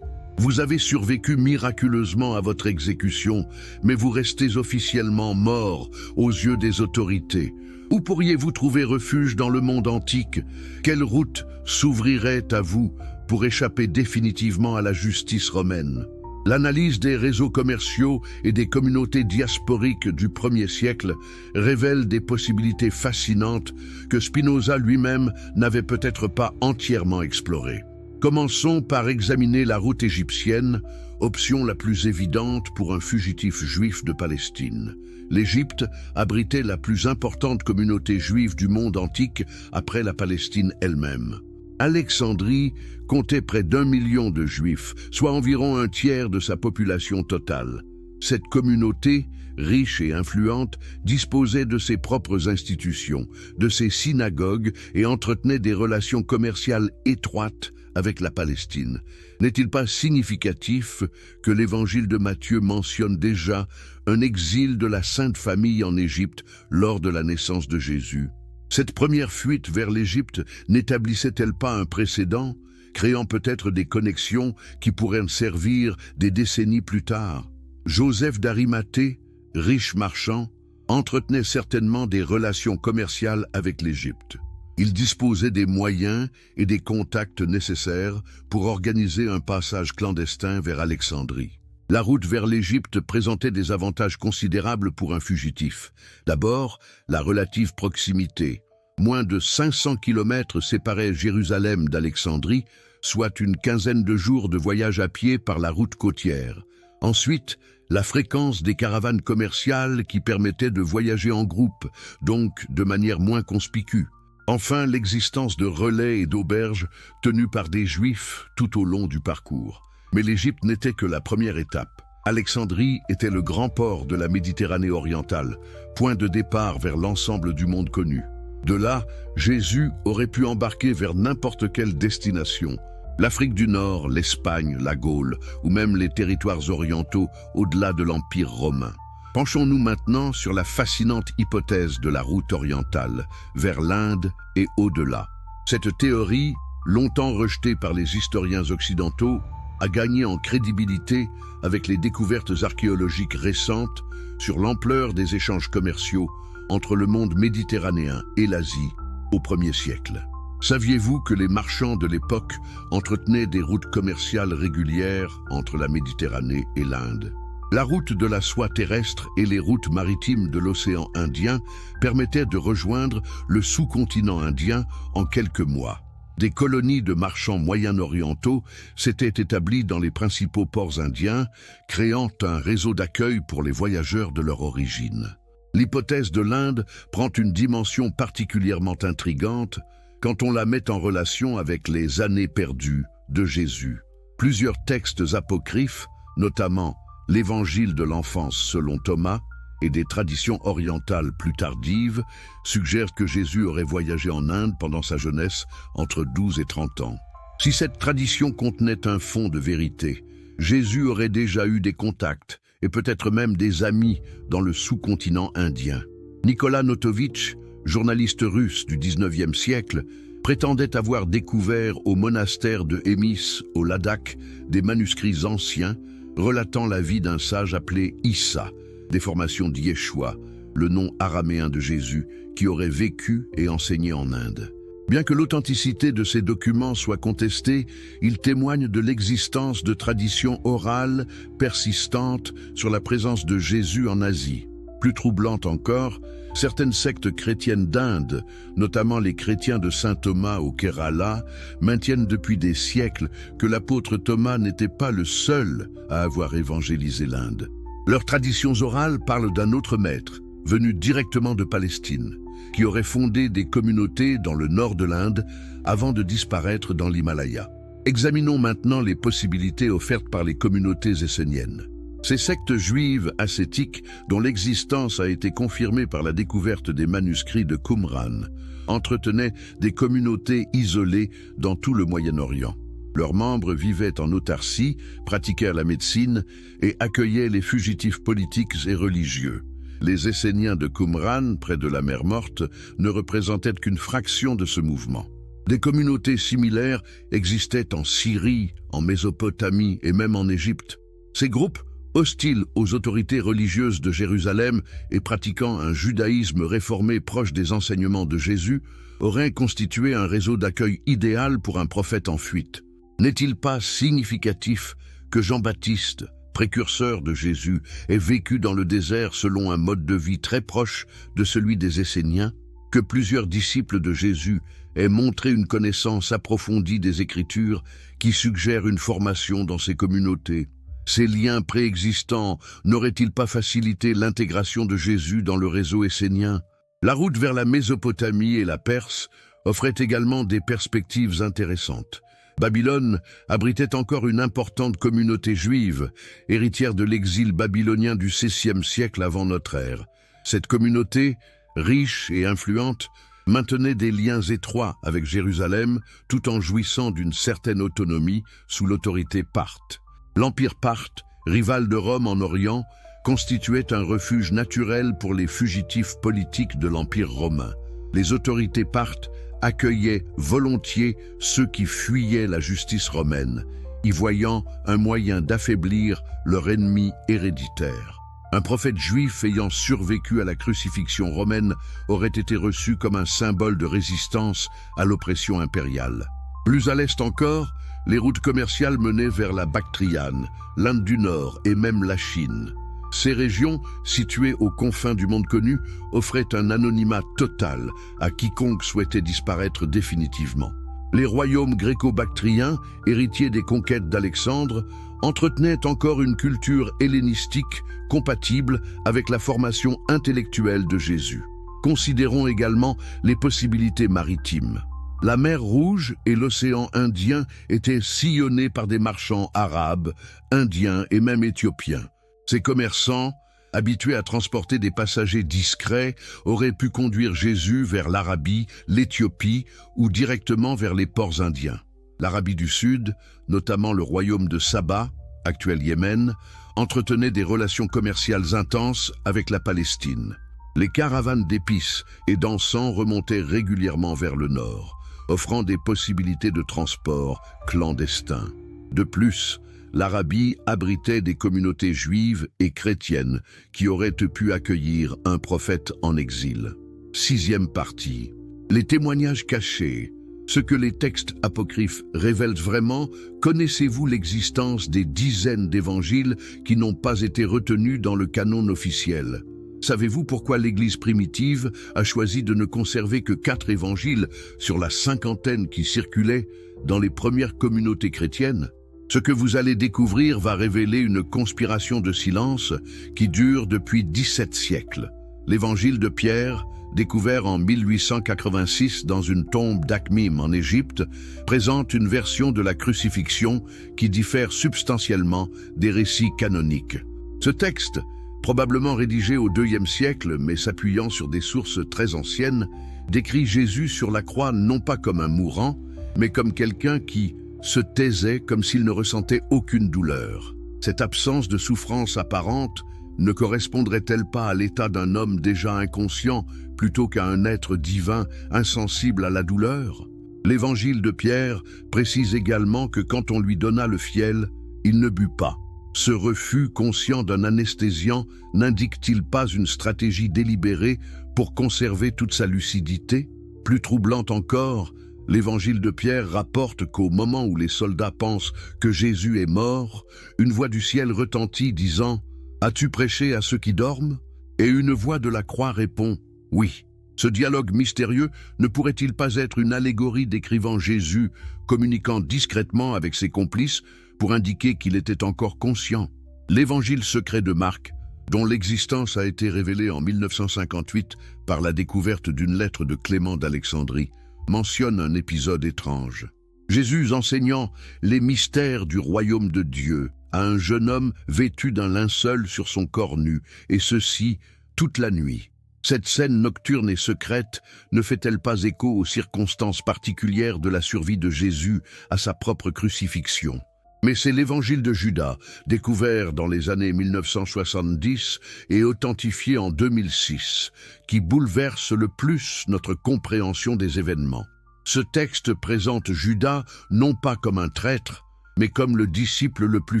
Vous avez survécu miraculeusement à votre exécution, mais vous restez officiellement mort aux yeux des autorités. Où pourriez-vous trouver refuge dans le monde antique? Quelle route s'ouvrirait à vous pour échapper définitivement à la justice romaine? L'analyse des réseaux commerciaux et des communautés diasporiques du 1er siècle révèle des possibilités fascinantes que Spinoza lui-même n'avait peut-être pas entièrement explorées. Commençons par examiner la route égyptienne, option la plus évidente pour un fugitif juif de Palestine. L'Égypte abritait la plus importante communauté juive du monde antique après la Palestine elle-même. Alexandrie comptait près d'1 million de Juifs, soit environ un tiers de sa population totale. Cette communauté, riche et influente, disposait de ses propres institutions, de ses synagogues et entretenait des relations commerciales étroites avec la Palestine. N'est-il pas significatif que l'Évangile de Matthieu mentionne déjà un exil de la Sainte Famille en Égypte lors de la naissance de Jésus? Cette première fuite vers l'Égypte n'établissait-elle pas un précédent, créant peut-être des connexions qui pourraient servir des décennies plus tard? Joseph d'Arimathée, riche marchand, entretenait certainement des relations commerciales avec l'Égypte. Il disposait des moyens et des contacts nécessaires pour organiser un passage clandestin vers Alexandrie. La route vers l'Égypte présentait des avantages considérables pour un fugitif. D'abord, la relative proximité. Moins de 500 kilomètres séparaient Jérusalem d'Alexandrie, soit une quinzaine de jours de voyage à pied par la route côtière. Ensuite, la fréquence des caravanes commerciales qui permettaient de voyager en groupe, donc de manière moins conspicue. Enfin, l'existence de relais et d'auberges tenus par des Juifs tout au long du parcours. Mais l'Égypte n'était que la première étape. Alexandrie était le grand port de la Méditerranée orientale, point de départ vers l'ensemble du monde connu. De là, Jésus aurait pu embarquer vers n'importe quelle destination. L'Afrique du Nord, l'Espagne, la Gaule, ou même les territoires orientaux au-delà de l'Empire romain. Penchons-nous maintenant sur la fascinante hypothèse de la route orientale, vers l'Inde et au-delà. Cette théorie, longtemps rejetée par les historiens occidentaux, a gagné en crédibilité avec les découvertes archéologiques récentes sur l'ampleur des échanges commerciaux entre le monde méditerranéen et l'Asie au 1er siècle. Saviez-vous que les marchands de l'époque entretenaient des routes commerciales régulières entre la Méditerranée et l'Inde? La route de la soie terrestre et les routes maritimes de l'océan Indien permettaient de rejoindre le sous-continent indien en quelques mois. Des colonies de marchands moyen-orientaux s'étaient établies dans les principaux ports indiens, créant un réseau d'accueil pour les voyageurs de leur origine. L'hypothèse de l'Inde prend une dimension particulièrement intrigante quand on la met en relation avec les années perdues de Jésus. Plusieurs textes apocryphes, notamment l'Évangile de l'enfance selon Thomas, et des traditions orientales plus tardives suggèrent que Jésus aurait voyagé en Inde pendant sa jeunesse entre 12 et 30 ans. Si cette tradition contenait un fond de vérité, Jésus aurait déjà eu des contacts et peut-être même des amis dans le sous-continent indien. Nicolas Notovitch, journaliste russe du 19e siècle, prétendait avoir découvert au monastère de Hémis, au Ladakh, des manuscrits anciens relatant la vie d'un sage appelé Issa, déformation d'Yeshua, le nom araméen de Jésus, qui aurait vécu et enseigné en Inde. Bien que l'authenticité de ces documents soit contestée, ils témoignent de l'existence de traditions orales persistantes sur la présence de Jésus en Asie. Plus troublante encore, certaines sectes chrétiennes d'Inde, notamment les chrétiens de saint Thomas au Kerala, maintiennent depuis des siècles que l'apôtre Thomas n'était pas le seul à avoir évangélisé l'Inde. Leurs traditions orales parlent d'un autre maître, venu directement de Palestine, qui aurait fondé des communautés dans le nord de l'Inde avant de disparaître dans l'Himalaya. Examinons maintenant les possibilités offertes par les communautés esséniennes. Ces sectes juives ascétiques, dont l'existence a été confirmée par la découverte des manuscrits de Qumran, entretenaient des communautés isolées dans tout le Moyen-Orient. Leurs membres vivaient en autarcie, pratiquèrent la médecine et accueillaient les fugitifs politiques et religieux. Les Esséniens de Qumran, près de la mer Morte, ne représentaient qu'une fraction de ce mouvement. Des communautés similaires existaient en Syrie, en Mésopotamie et même en Égypte. Ces groupes, hostiles aux autorités religieuses de Jérusalem et pratiquant un judaïsme réformé proche des enseignements de Jésus, auraient constitué un réseau d'accueil idéal pour un prophète en fuite. N'est-il pas significatif que Jean-Baptiste, précurseur de Jésus, ait vécu dans le désert selon un mode de vie très proche de celui des Esséniens, que plusieurs disciples de Jésus aient montré une connaissance approfondie des Écritures qui suggère une formation dans ces communautés? Ces liens préexistants n'auraient-ils pas facilité l'intégration de Jésus dans le réseau essénien? La route vers la Mésopotamie et la Perse offrait également des perspectives intéressantes. Babylone abritait encore une importante communauté juive, héritière de l'exil babylonien du XVIe siècle avant notre ère. Cette communauté, riche et influente, maintenait des liens étroits avec Jérusalem tout en jouissant d'une certaine autonomie sous l'autorité parthe. L'Empire parthe, rival de Rome en Orient, constituait un refuge naturel pour les fugitifs politiques de l'Empire romain. Les autorités parthes accueillaient volontiers ceux qui fuyaient la justice romaine, y voyant un moyen d'affaiblir leur ennemi héréditaire. Un prophète juif ayant survécu à la crucifixion romaine aurait été reçu comme un symbole de résistance à l'oppression impériale. Plus à l'est encore, les routes commerciales menaient vers la Bactriane, l'Inde du Nord et même la Chine. Ces régions, situées aux confins du monde connu, offraient un anonymat total à quiconque souhaitait disparaître définitivement. Les royaumes gréco-bactriens, héritiers des conquêtes d'Alexandre, entretenaient encore une culture hellénistique compatible avec la formation intellectuelle de Jésus. Considérons également les possibilités maritimes. La mer Rouge et l'océan Indien étaient sillonnés par des marchands arabes, indiens et même éthiopiens. Ces commerçants, habitués à transporter des passagers discrets, auraient pu conduire Jésus vers l'Arabie, l'Éthiopie ou directement vers les ports indiens. L'Arabie du Sud, notamment le royaume de Saba, actuel Yémen, entretenait des relations commerciales intenses avec la Palestine. Les caravanes d'épices et d'encens remontaient régulièrement vers le nord, offrant des possibilités de transport clandestins. De plus, l'Arabie abritait des communautés juives et chrétiennes qui auraient pu accueillir un prophète en exil. 6e partie. Les témoignages cachés. Ce que les textes apocryphes révèlent vraiment, connaissez-vous l'existence des dizaines d'évangiles qui n'ont pas été retenus dans le canon officiel? Savez-vous pourquoi l'Église primitive a choisi de ne conserver que 4 évangiles sur la 50aine qui circulaient dans les premières communautés chrétiennes? Ce que vous allez découvrir va révéler une conspiration de silence qui dure depuis 17 siècles. L'Évangile de Pierre, découvert en 1886 dans une tombe d'Akhmim en Égypte, présente une version de la crucifixion qui diffère substantiellement des récits canoniques. Ce texte, probablement rédigé au IIe siècle mais s'appuyant sur des sources très anciennes, décrit Jésus sur la croix non pas comme un mourant, mais comme quelqu'un qui se taisait comme s'il ne ressentait aucune douleur. Cette absence de souffrance apparente ne correspondrait-elle pas à l'état d'un homme déjà inconscient plutôt qu'à un être divin insensible à la douleur? L'évangile de Pierre précise également que quand on lui donna le fiel, il ne but pas. Ce refus conscient d'un anesthésiant n'indique-t-il pas une stratégie délibérée pour conserver toute sa lucidité? Plus troublant encore, l'évangile de Pierre rapporte qu'au moment où les soldats pensent que Jésus est mort, une voix du ciel retentit disant « As-tu prêché à ceux qui dorment ?» Et une voix de la croix répond « Oui ». Ce dialogue mystérieux ne pourrait-il pas être une allégorie décrivant Jésus communiquant discrètement avec ses complices pour indiquer qu'il était encore conscient? L'évangile secret de Marc, dont l'existence a été révélée en 1958 par la découverte d'une lettre de Clément d'Alexandrie, mentionne un épisode étrange. Jésus enseignant les mystères du royaume de Dieu à un jeune homme vêtu d'un linceul sur son corps nu, et ceci toute la nuit. Cette scène nocturne et secrète ne fait-elle pas écho aux circonstances particulières de la survie de Jésus à sa propre crucifixion? Mais c'est l'évangile de Judas, découvert dans les années 1970 et authentifié en 2006, qui bouleverse le plus notre compréhension des événements. Ce texte présente Judas non pas comme un traître, mais comme le disciple le plus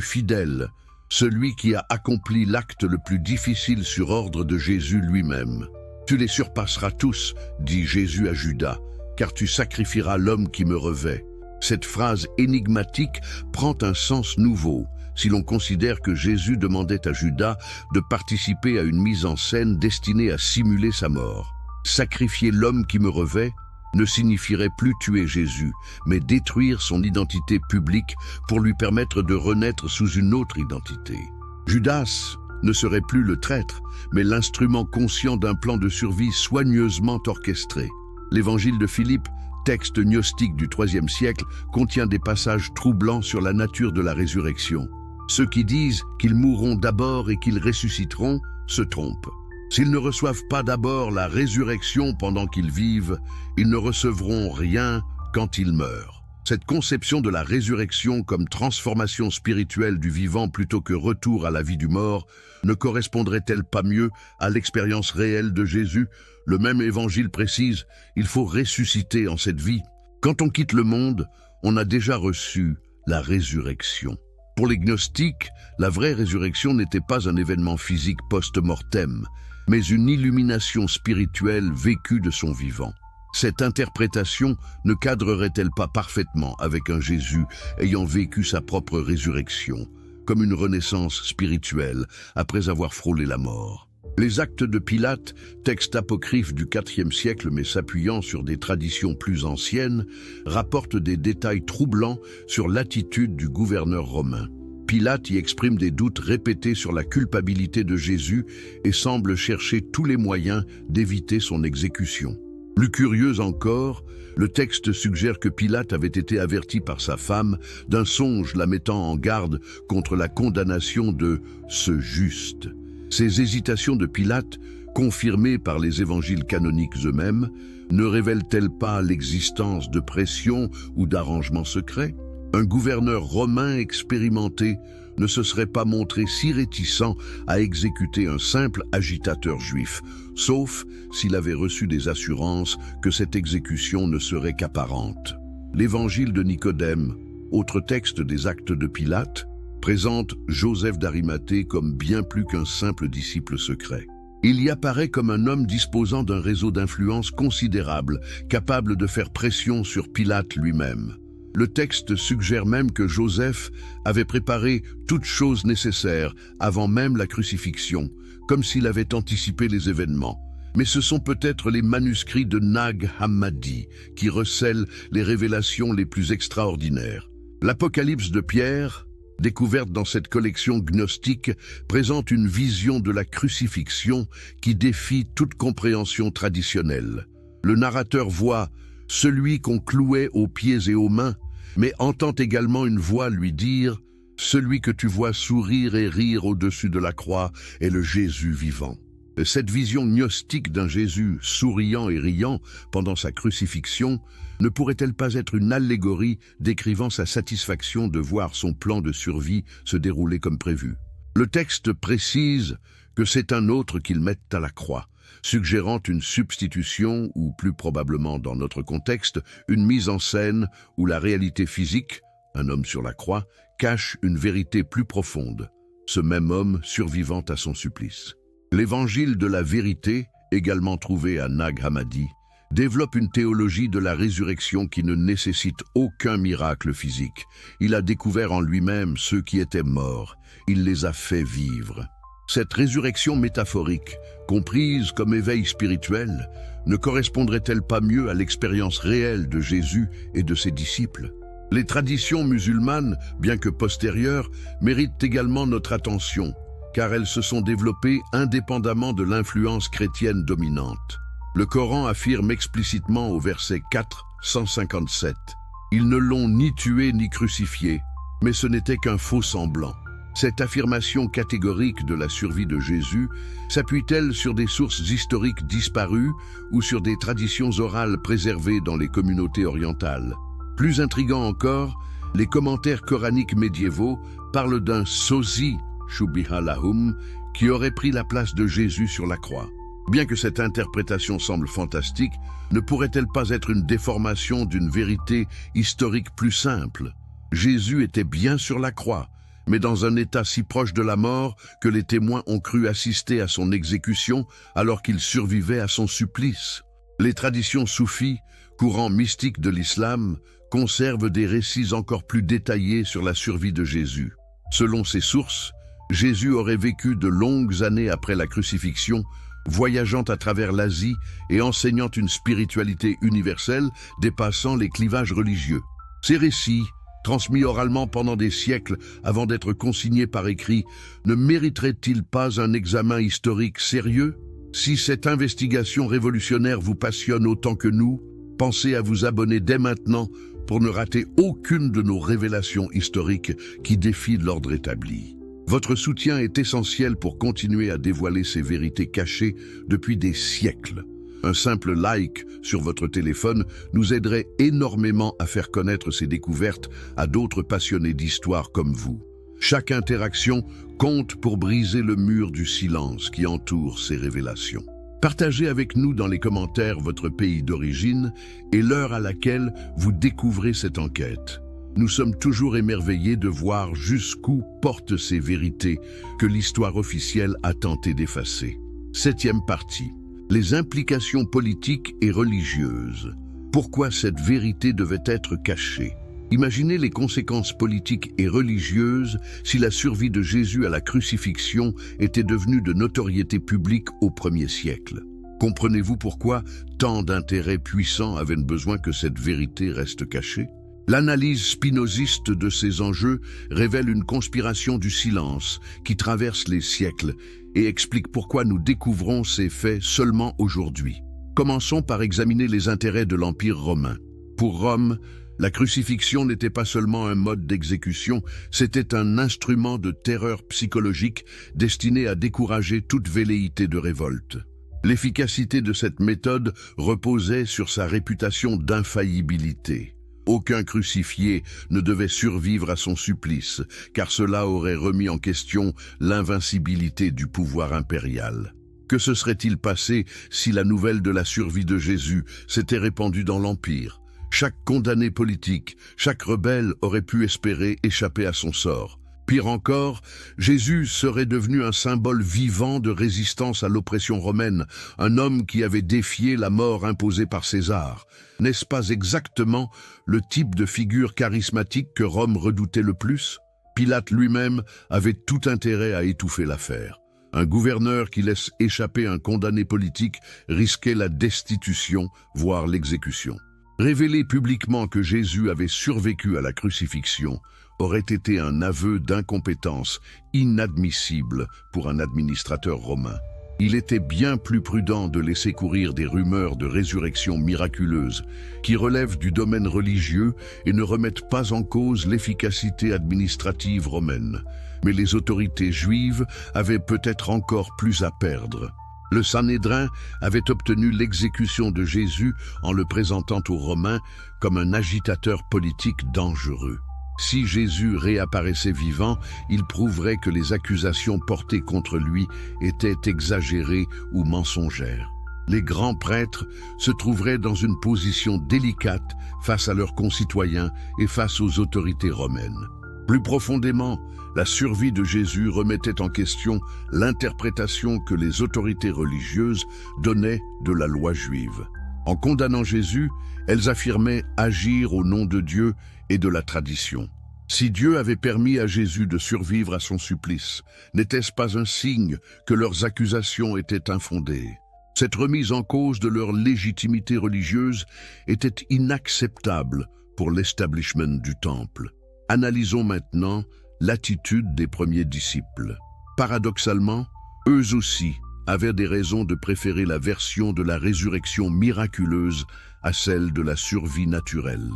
fidèle, celui qui a accompli l'acte le plus difficile sur ordre de Jésus lui-même. « Tu les surpasseras tous, dit Jésus à Judas, car tu sacrifieras l'homme qui me revêt. » Cette phrase énigmatique prend un sens nouveau si l'on considère que Jésus demandait à Judas de participer à une mise en scène destinée à simuler sa mort. Sacrifier l'homme qui me revêt ne signifierait plus tuer Jésus, mais détruire son identité publique pour lui permettre de renaître sous une autre identité. Judas ne serait plus le traître, mais l'instrument conscient d'un plan de survie soigneusement orchestré. L'évangile de Philippe, texte gnostique du IIIe siècle, contient des passages troublants sur la nature de la résurrection. Ceux qui disent qu'ils mourront d'abord et qu'ils ressusciteront se trompent. S'ils ne reçoivent pas d'abord la résurrection pendant qu'ils vivent, ils ne recevront rien quand ils meurent. Cette conception de la résurrection comme transformation spirituelle du vivant plutôt que retour à la vie du mort ne correspondrait-elle pas mieux à l'expérience réelle de Jésus? Le même évangile précise, il faut ressusciter en cette vie. Quand on quitte le monde, on a déjà reçu la résurrection. Pour les gnostiques, la vraie résurrection n'était pas un événement physique post-mortem, mais une illumination spirituelle vécue de son vivant. Cette interprétation ne cadrerait-elle pas parfaitement avec un Jésus ayant vécu sa propre résurrection, comme une renaissance spirituelle après avoir frôlé la mort? Les Actes de Pilate, texte apocryphe du IVe siècle mais s'appuyant sur des traditions plus anciennes, rapportent des détails troublants sur l'attitude du gouverneur romain. Pilate y exprime des doutes répétés sur la culpabilité de Jésus et semble chercher tous les moyens d'éviter son exécution. Plus curieux encore, le texte suggère que Pilate avait été averti par sa femme d'un songe la mettant en garde contre la condamnation de ce juste. Ces hésitations de Pilate, confirmées par les évangiles canoniques eux-mêmes, ne révèlent-elles pas l'existence de pressions ou d'arrangements secrets? Un gouverneur romain expérimenté ne se serait pas montré si réticent à exécuter un simple agitateur juif, sauf s'il avait reçu des assurances que cette exécution ne serait qu'apparente. L'évangile de Nicodème, autre texte des Actes de Pilate, présente Joseph d'Arimathée comme bien plus qu'un simple disciple secret. Il y apparaît comme un homme disposant d'un réseau d'influence considérable, capable de faire pression sur Pilate lui-même. Le texte suggère même que Joseph avait préparé toutes choses nécessaires avant même la crucifixion, comme s'il avait anticipé les événements. Mais ce sont peut-être les manuscrits de Nag Hammadi qui recèlent les révélations les plus extraordinaires. L'Apocalypse de Pierre, découverte dans cette collection gnostique, présente une vision de la crucifixion qui défie toute compréhension traditionnelle. Le narrateur voit celui qu'on clouait aux pieds et aux mains, mais entend également une voix lui dire « Celui que tu vois sourire et rire au-dessus de la croix est le Jésus vivant ». Cette vision gnostique d'un Jésus souriant et riant pendant sa crucifixion ne pourrait-elle pas être une allégorie décrivant sa satisfaction de voir son plan de survie se dérouler comme prévu? Le texte précise que c'est un autre qu'ils mettent à la croix, suggérant une substitution ou plus probablement dans notre contexte, une mise en scène où la réalité physique, un homme sur la croix, cache une vérité plus profonde, ce même homme survivant à son supplice. L'évangile de la vérité, également trouvé à Nag Hammadi, développe une théologie de la résurrection qui ne nécessite aucun miracle physique. Il a découvert en lui-même ceux qui étaient morts. Il les a fait vivre. Cette résurrection métaphorique, comprise comme éveil spirituel, ne correspondrait-elle pas mieux à l'expérience réelle de Jésus et de ses disciples? Les traditions musulmanes, bien que postérieures, méritent également notre attention, car elles se sont développées indépendamment de l'influence chrétienne dominante. Le Coran affirme explicitement au verset 4, 157 « Ils ne l'ont ni tué ni crucifié, mais ce n'était qu'un faux semblant ». Cette affirmation catégorique de la survie de Jésus s'appuie-t-elle sur des sources historiques disparues ou sur des traditions orales préservées dans les communautés orientales? Plus intriguant encore, les commentaires coraniques médiévaux parlent d'un sosie Shubiha lahum, qui aurait pris la place de Jésus sur la croix. Bien que cette interprétation semble fantastique, ne pourrait-elle pas être une déformation d'une vérité historique plus simple? Jésus était bien sur la croix, mais dans un état si proche de la mort que les témoins ont cru assister à son exécution alors qu'il survivait à son supplice. Les traditions soufis, courant mystique de l'islam, conservent des récits encore plus détaillés sur la survie de Jésus. Selon ces sources, Jésus aurait vécu de longues années après la crucifixion, voyageant à travers l'Asie et enseignant une spiritualité universelle dépassant les clivages religieux. Ces récits, transmis oralement pendant des siècles avant d'être consignés par écrit, ne mériteraient-ils pas un examen historique sérieux? Si cette investigation révolutionnaire vous passionne autant que nous, pensez à vous abonner dès maintenant pour ne rater aucune de nos révélations historiques qui défient l'ordre établi. Votre soutien est essentiel pour continuer à dévoiler ces vérités cachées depuis des siècles. Un simple like sur votre téléphone nous aiderait énormément à faire connaître ces découvertes à d'autres passionnés d'histoire comme vous. Chaque interaction compte pour briser le mur du silence qui entoure ces révélations. Partagez avec nous dans les commentaires votre pays d'origine et l'heure à laquelle vous découvrez cette enquête. Nous sommes toujours émerveillés de voir jusqu'où portent ces vérités que l'histoire officielle a tenté d'effacer. 7e partie. Les implications politiques et religieuses. Pourquoi cette vérité devait être cachée? Imaginez les conséquences politiques et religieuses si la survie de Jésus à la crucifixion était devenue de notoriété publique au 1er siècle. Comprenez-vous pourquoi tant d'intérêts puissants avaient besoin que cette vérité reste cachée? L'analyse spinoziste de ces enjeux révèle une conspiration du silence qui traverse les siècles et explique pourquoi nous découvrons ces faits seulement aujourd'hui. Commençons par examiner les intérêts de l'Empire romain. Pour Rome, la crucifixion n'était pas seulement un mode d'exécution, c'était un instrument de terreur psychologique destiné à décourager toute velléité de révolte. L'efficacité de cette méthode reposait sur sa réputation d'infaillibilité. Aucun crucifié ne devait survivre à son supplice, car cela aurait remis en question l'invincibilité du pouvoir impérial. Que se serait-il passé si la nouvelle de la survie de Jésus s'était répandue dans l'Empire? Chaque condamné politique, chaque rebelle aurait pu espérer échapper à son sort. Pire encore, Jésus serait devenu un symbole vivant de résistance à l'oppression romaine, un homme qui avait défié la mort imposée par César. N'est-ce pas exactement le type de figure charismatique que Rome redoutait le plus? Pilate lui-même avait tout intérêt à étouffer l'affaire. Un gouverneur qui laisse échapper un condamné politique risquait la destitution, voire l'exécution. Révéler publiquement que Jésus avait survécu à la crucifixion aurait été un aveu d'incompétence inadmissible pour un administrateur romain. Il était bien plus prudent de laisser courir des rumeurs de résurrection miraculeuse qui relèvent du domaine religieux et ne remettent pas en cause l'efficacité administrative romaine. Mais les autorités juives avaient peut-être encore plus à perdre. Le Sanhédrin avait obtenu l'exécution de Jésus en le présentant aux Romains comme un agitateur politique dangereux. Si Jésus réapparaissait vivant, il prouverait que les accusations portées contre lui étaient exagérées ou mensongères. Les grands prêtres se trouveraient dans une position délicate face à leurs concitoyens et face aux autorités romaines. Plus profondément, la survie de Jésus remettait en question l'interprétation que les autorités religieuses donnaient de la loi juive. En condamnant Jésus, elles affirmaient agir au nom de Dieu et de la tradition. Si Dieu avait permis à Jésus de survivre à son supplice, n'était-ce pas un signe que leurs accusations étaient infondées? Cette remise en cause de leur légitimité religieuse était inacceptable pour l'establishment du temple. Analysons maintenant l'attitude des premiers disciples. Paradoxalement, eux aussi avaient des raisons de préférer la version de la résurrection miraculeuse à celle de la survie naturelle.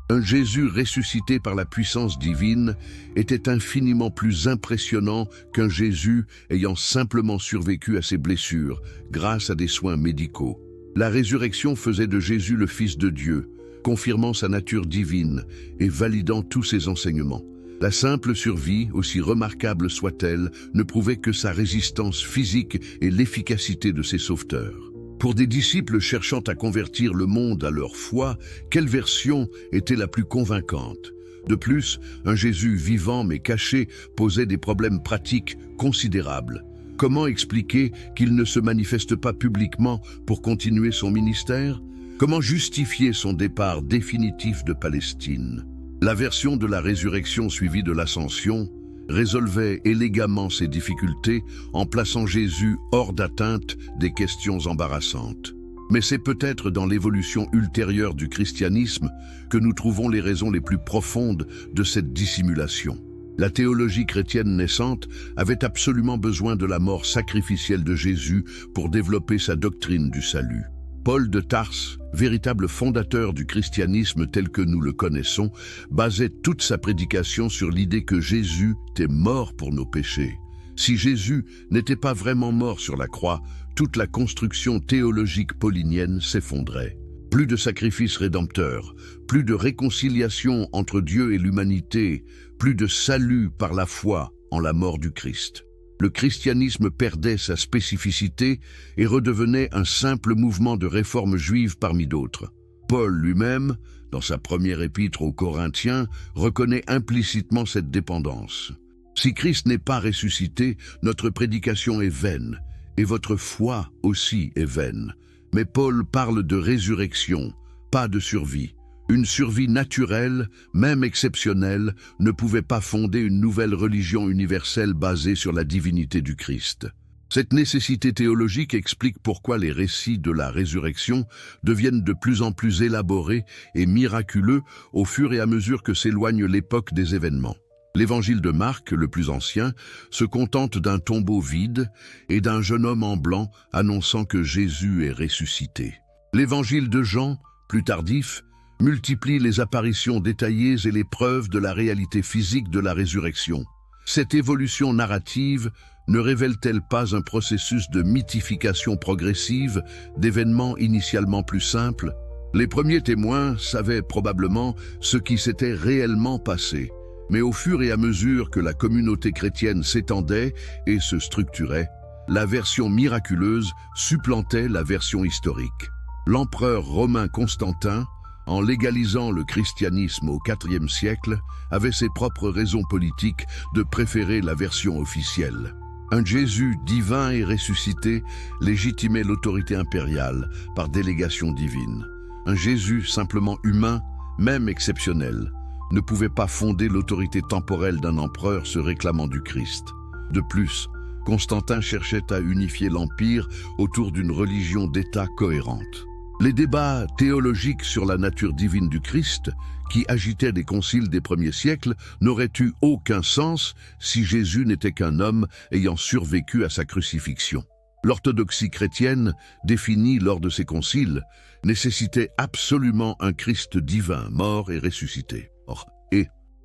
Un Jésus ressuscité par la puissance divine était infiniment plus impressionnant qu'un Jésus ayant simplement survécu à ses blessures grâce à des soins médicaux. La résurrection faisait de Jésus le Fils de Dieu, confirmant sa nature divine et validant tous ses enseignements. La simple survie, aussi remarquable soit-elle, ne prouvait que sa résistance physique et l'efficacité de ses sauveteurs. Pour des disciples cherchant à convertir le monde à leur foi, quelle version était la plus convaincante? De plus, un Jésus vivant mais caché posait des problèmes pratiques considérables. Comment expliquer qu'il ne se manifeste pas publiquement pour continuer son ministère? Comment justifier son départ définitif de Palestine? La version de la résurrection suivie de l'ascension résolvait élégamment ces difficultés en plaçant Jésus hors d'atteinte des questions embarrassantes. Mais c'est peut-être dans l'évolution ultérieure du christianisme que nous trouvons les raisons les plus profondes de cette dissimulation. La théologie chrétienne naissante avait absolument besoin de la mort sacrificielle de Jésus pour développer sa doctrine du salut. Paul de Tarse, véritable fondateur du christianisme tel que nous le connaissons, basait toute sa prédication sur l'idée que Jésus était mort pour nos péchés. Si Jésus n'était pas vraiment mort sur la croix, toute la construction théologique paulinienne s'effondrait. Plus de sacrifices rédempteurs, plus de réconciliation entre Dieu et l'humanité, plus de salut par la foi en la mort du Christ. Le christianisme perdait sa spécificité et redevenait un simple mouvement de réforme juive parmi d'autres. Paul lui-même, dans sa première épître aux Corinthiens, reconnaît implicitement cette dépendance. Si Christ n'est pas ressuscité, notre prédication est vaine, et votre foi aussi est vaine. Mais Paul parle de résurrection, pas de survie. Une survie naturelle, même exceptionnelle, ne pouvait pas fonder une nouvelle religion universelle basée sur la divinité du Christ. Cette nécessité théologique explique pourquoi les récits de la résurrection deviennent de plus en plus élaborés et miraculeux au fur et à mesure que s'éloigne l'époque des événements. L'évangile de Marc, le plus ancien, se contente d'un tombeau vide et d'un jeune homme en blanc annonçant que Jésus est ressuscité. L'évangile de Jean, plus tardif, multiplie les apparitions détaillées et les preuves de la réalité physique de la résurrection. Cette évolution narrative ne révèle-t-elle pas un processus de mythification progressive d'événements initialement plus simples? Les premiers témoins savaient probablement ce qui s'était réellement passé, mais au fur et à mesure que la communauté chrétienne s'étendait et se structurait, la version miraculeuse supplantait la version historique. L'empereur romain Constantin, en légalisant le christianisme au IVe siècle, avait ses propres raisons politiques de préférer la version officielle. Un Jésus divin et ressuscité légitimait l'autorité impériale par délégation divine. Un Jésus simplement humain, même exceptionnel, ne pouvait pas fonder l'autorité temporelle d'un empereur se réclamant du Christ. De plus, Constantin cherchait à unifier l'Empire autour d'une religion d'État cohérente. Les débats théologiques sur la nature divine du Christ, qui agitaient les conciles des premiers siècles, n'auraient eu aucun sens si Jésus n'était qu'un homme ayant survécu à sa crucifixion. L'orthodoxie chrétienne, définie lors de ces conciles, nécessitait absolument un Christ divin, mort et ressuscité.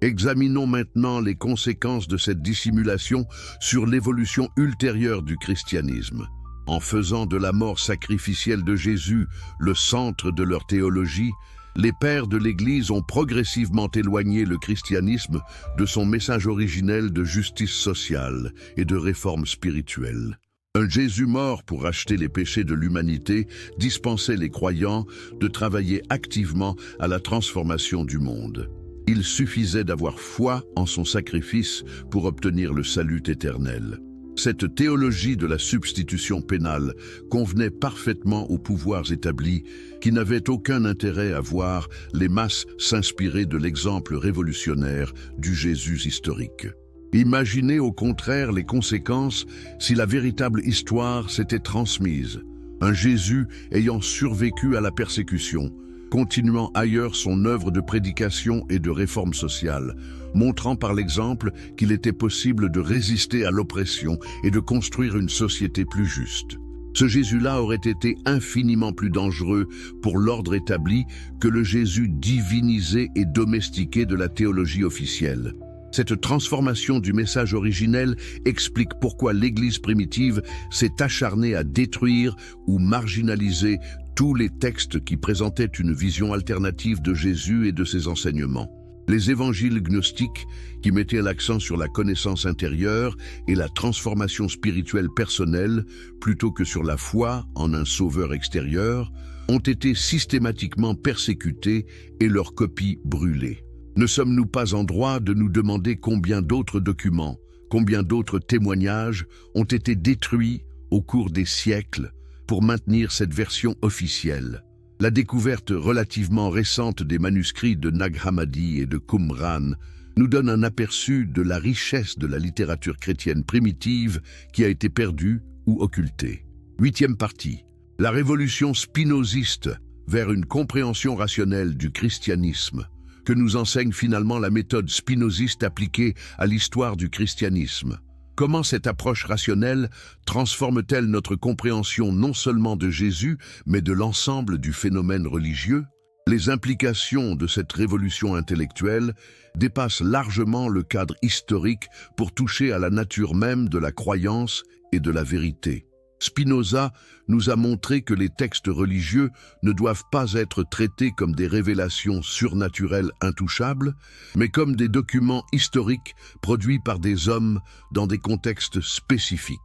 Examinons maintenant les conséquences de cette dissimulation sur l'évolution ultérieure du christianisme. En faisant de la mort sacrificielle de Jésus le centre de leur théologie, les pères de l'Église ont progressivement éloigné le christianisme de son message originel de justice sociale et de réforme spirituelle. Un Jésus mort pour racheter les péchés de l'humanité dispensait les croyants de travailler activement à la transformation du monde. Il suffisait d'avoir foi en son sacrifice pour obtenir le salut éternel. Cette théologie de la substitution pénale convenait parfaitement aux pouvoirs établis qui n'avaient aucun intérêt à voir les masses s'inspirer de l'exemple révolutionnaire du Jésus historique. Imaginez au contraire les conséquences si la véritable histoire s'était transmise. Un Jésus ayant survécu à la persécution, continuant ailleurs son œuvre de prédication et de réforme sociale, montrant par l'exemple qu'il était possible de résister à l'oppression et de construire une société plus juste. Ce Jésus-là aurait été infiniment plus dangereux pour l'ordre établi que le Jésus divinisé et domestiqué de la théologie officielle. Cette transformation du message originel explique pourquoi l'Église primitive s'est acharnée à détruire ou marginaliser tous les textes qui présentaient une vision alternative de Jésus et de ses enseignements. Les évangiles gnostiques, qui mettaient l'accent sur la connaissance intérieure et la transformation spirituelle personnelle, plutôt que sur la foi en un sauveur extérieur, ont été systématiquement persécutés et leurs copies brûlées. Ne sommes-nous pas en droit de nous demander combien d'autres documents, combien d'autres témoignages ont été détruits au cours des siècles pour maintenir cette version officielle? La découverte relativement récente des manuscrits de Nag Hammadi et de Qumran nous donne un aperçu de la richesse de la littérature chrétienne primitive qui a été perdue ou occultée. 8e partie. La révolution spinoziste vers une compréhension rationnelle du christianisme, que nous enseigne finalement la méthode spinoziste appliquée à l'histoire du christianisme. Comment cette approche rationnelle transforme-t-elle notre compréhension non seulement de Jésus, mais de l'ensemble du phénomène religieux? Les implications de cette révolution intellectuelle dépassent largement le cadre historique pour toucher à la nature même de la croyance et de la vérité. Spinoza nous a montré que les textes religieux ne doivent pas être traités comme des révélations surnaturelles intouchables, mais comme des documents historiques produits par des hommes dans des contextes spécifiques.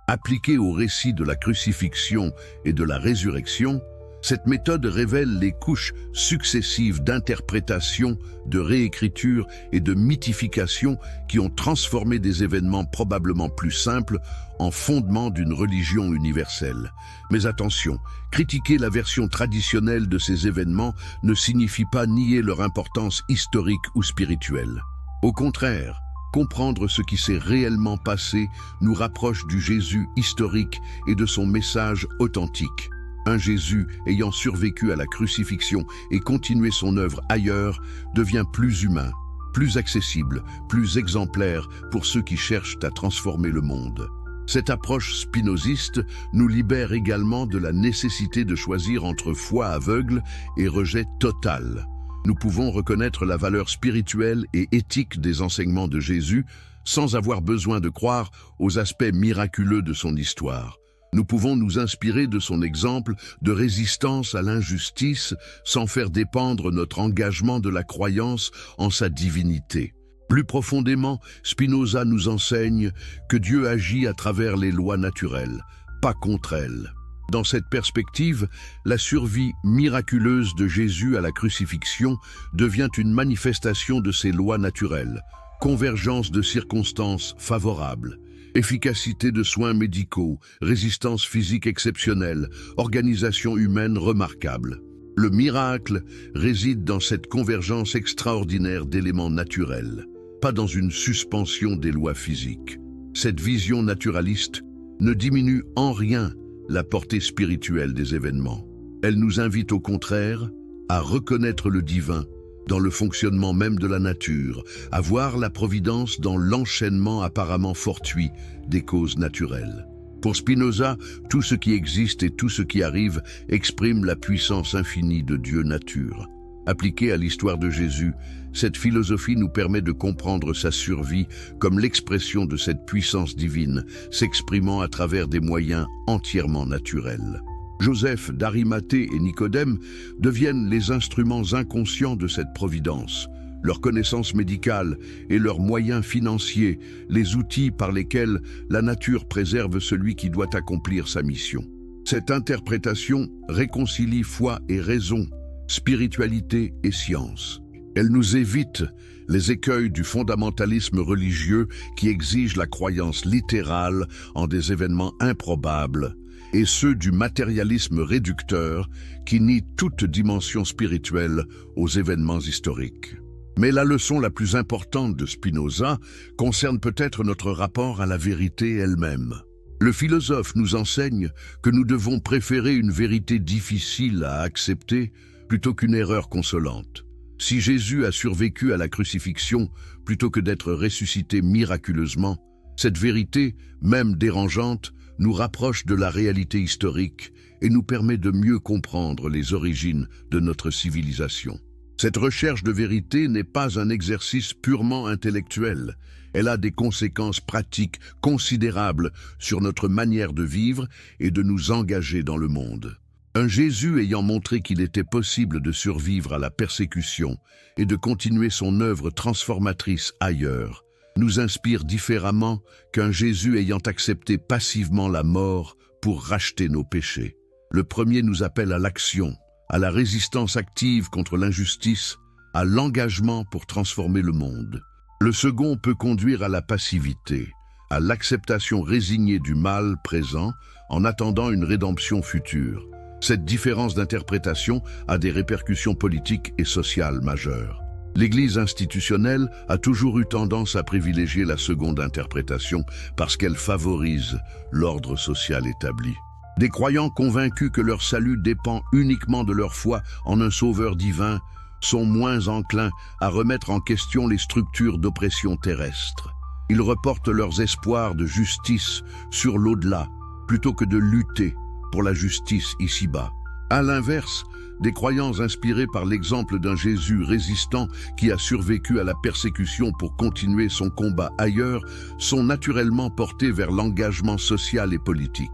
Appliqués au récit de la crucifixion et de la résurrection, Cette méthode révèle les couches successives d'interprétation, de réécriture et de mythification qui ont transformé des événements probablement plus simples en fondement d'une religion universelle. Mais attention, critiquer la version traditionnelle de ces événements ne signifie pas nier leur importance historique ou spirituelle. Au contraire, comprendre ce qui s'est réellement passé nous rapproche du Jésus historique et de son message authentique. Un Jésus ayant survécu à la crucifixion et continué son œuvre ailleurs devient plus humain, plus accessible, plus exemplaire pour ceux qui cherchent à transformer le monde. Cette approche spinoziste nous libère également de la nécessité de choisir entre foi aveugle et rejet total. Nous pouvons reconnaître la valeur spirituelle et éthique des enseignements de Jésus sans avoir besoin de croire aux aspects miraculeux de son histoire. Nous pouvons nous inspirer de son exemple de résistance à l'injustice sans faire dépendre notre engagement de la croyance en sa divinité. Plus profondément, Spinoza nous enseigne que Dieu agit à travers les lois naturelles, pas contre elles. Dans cette perspective, la survie miraculeuse de Jésus à la crucifixion devient une manifestation de ces lois naturelles, convergence de circonstances favorables. Efficacité de soins médicaux, résistance physique exceptionnelle, organisation humaine remarquable. Le miracle réside dans cette convergence extraordinaire d'éléments naturels, pas dans une suspension des lois physiques. Cette vision naturaliste ne diminue en rien la portée spirituelle des événements. Elle nous invite au contraire à reconnaître le divin dans le fonctionnement même de la nature, à voir la providence dans l'enchaînement apparemment fortuit des causes naturelles. Pour Spinoza, tout ce qui existe et tout ce qui arrive exprime la puissance infinie de Dieu nature. Appliquée à l'histoire de Jésus, cette philosophie nous permet de comprendre sa survie comme l'expression de cette puissance divine, s'exprimant à travers des moyens entièrement naturels. Joseph d'Arimathée et Nicodème deviennent les instruments inconscients de cette providence. Leur connaissance médicale et leurs moyens financiers, les outils par lesquels la nature préserve celui qui doit accomplir sa mission. Cette interprétation réconcilie foi et raison, spiritualité et science. Elle nous évite les écueils du fondamentalisme religieux qui exige la croyance littérale en des événements improbables, et ceux du matérialisme réducteur qui nie toute dimension spirituelle aux événements historiques. Mais la leçon la plus importante de Spinoza concerne peut-être notre rapport à la vérité elle-même. Le philosophe nous enseigne que nous devons préférer une vérité difficile à accepter plutôt qu'une erreur consolante. Si Jésus a survécu à la crucifixion plutôt que d'être ressuscité miraculeusement, cette vérité, même dérangeante, nous rapproche de la réalité historique et nous permet de mieux comprendre les origines de notre civilisation. Cette recherche de vérité n'est pas un exercice purement intellectuel. Elle a des conséquences pratiques considérables sur notre manière de vivre et de nous engager dans le monde. Un Jésus ayant montré qu'il était possible de survivre à la persécution et de continuer son œuvre transformatrice ailleurs, nous inspire différemment qu'un Jésus ayant accepté passivement la mort pour racheter nos péchés. Le premier nous appelle à l'action, à la résistance active contre l'injustice, à l'engagement pour transformer le monde. Le second peut conduire à la passivité, à l'acceptation résignée du mal présent en attendant une rédemption future. Cette différence d'interprétation a des répercussions politiques et sociales majeures. L'Église institutionnelle a toujours eu tendance à privilégier la seconde interprétation parce qu'elle favorise l'ordre social établi. Des croyants convaincus que leur salut dépend uniquement de leur foi en un sauveur divin sont moins enclins à remettre en question les structures d'oppression terrestre. Ils reportent leurs espoirs de justice sur l'au-delà plutôt que de lutter pour la justice ici-bas. À l'inverse, des croyants inspirés par l'exemple d'un Jésus résistant qui a survécu à la persécution pour continuer son combat ailleurs sont naturellement portés vers l'engagement social et politique.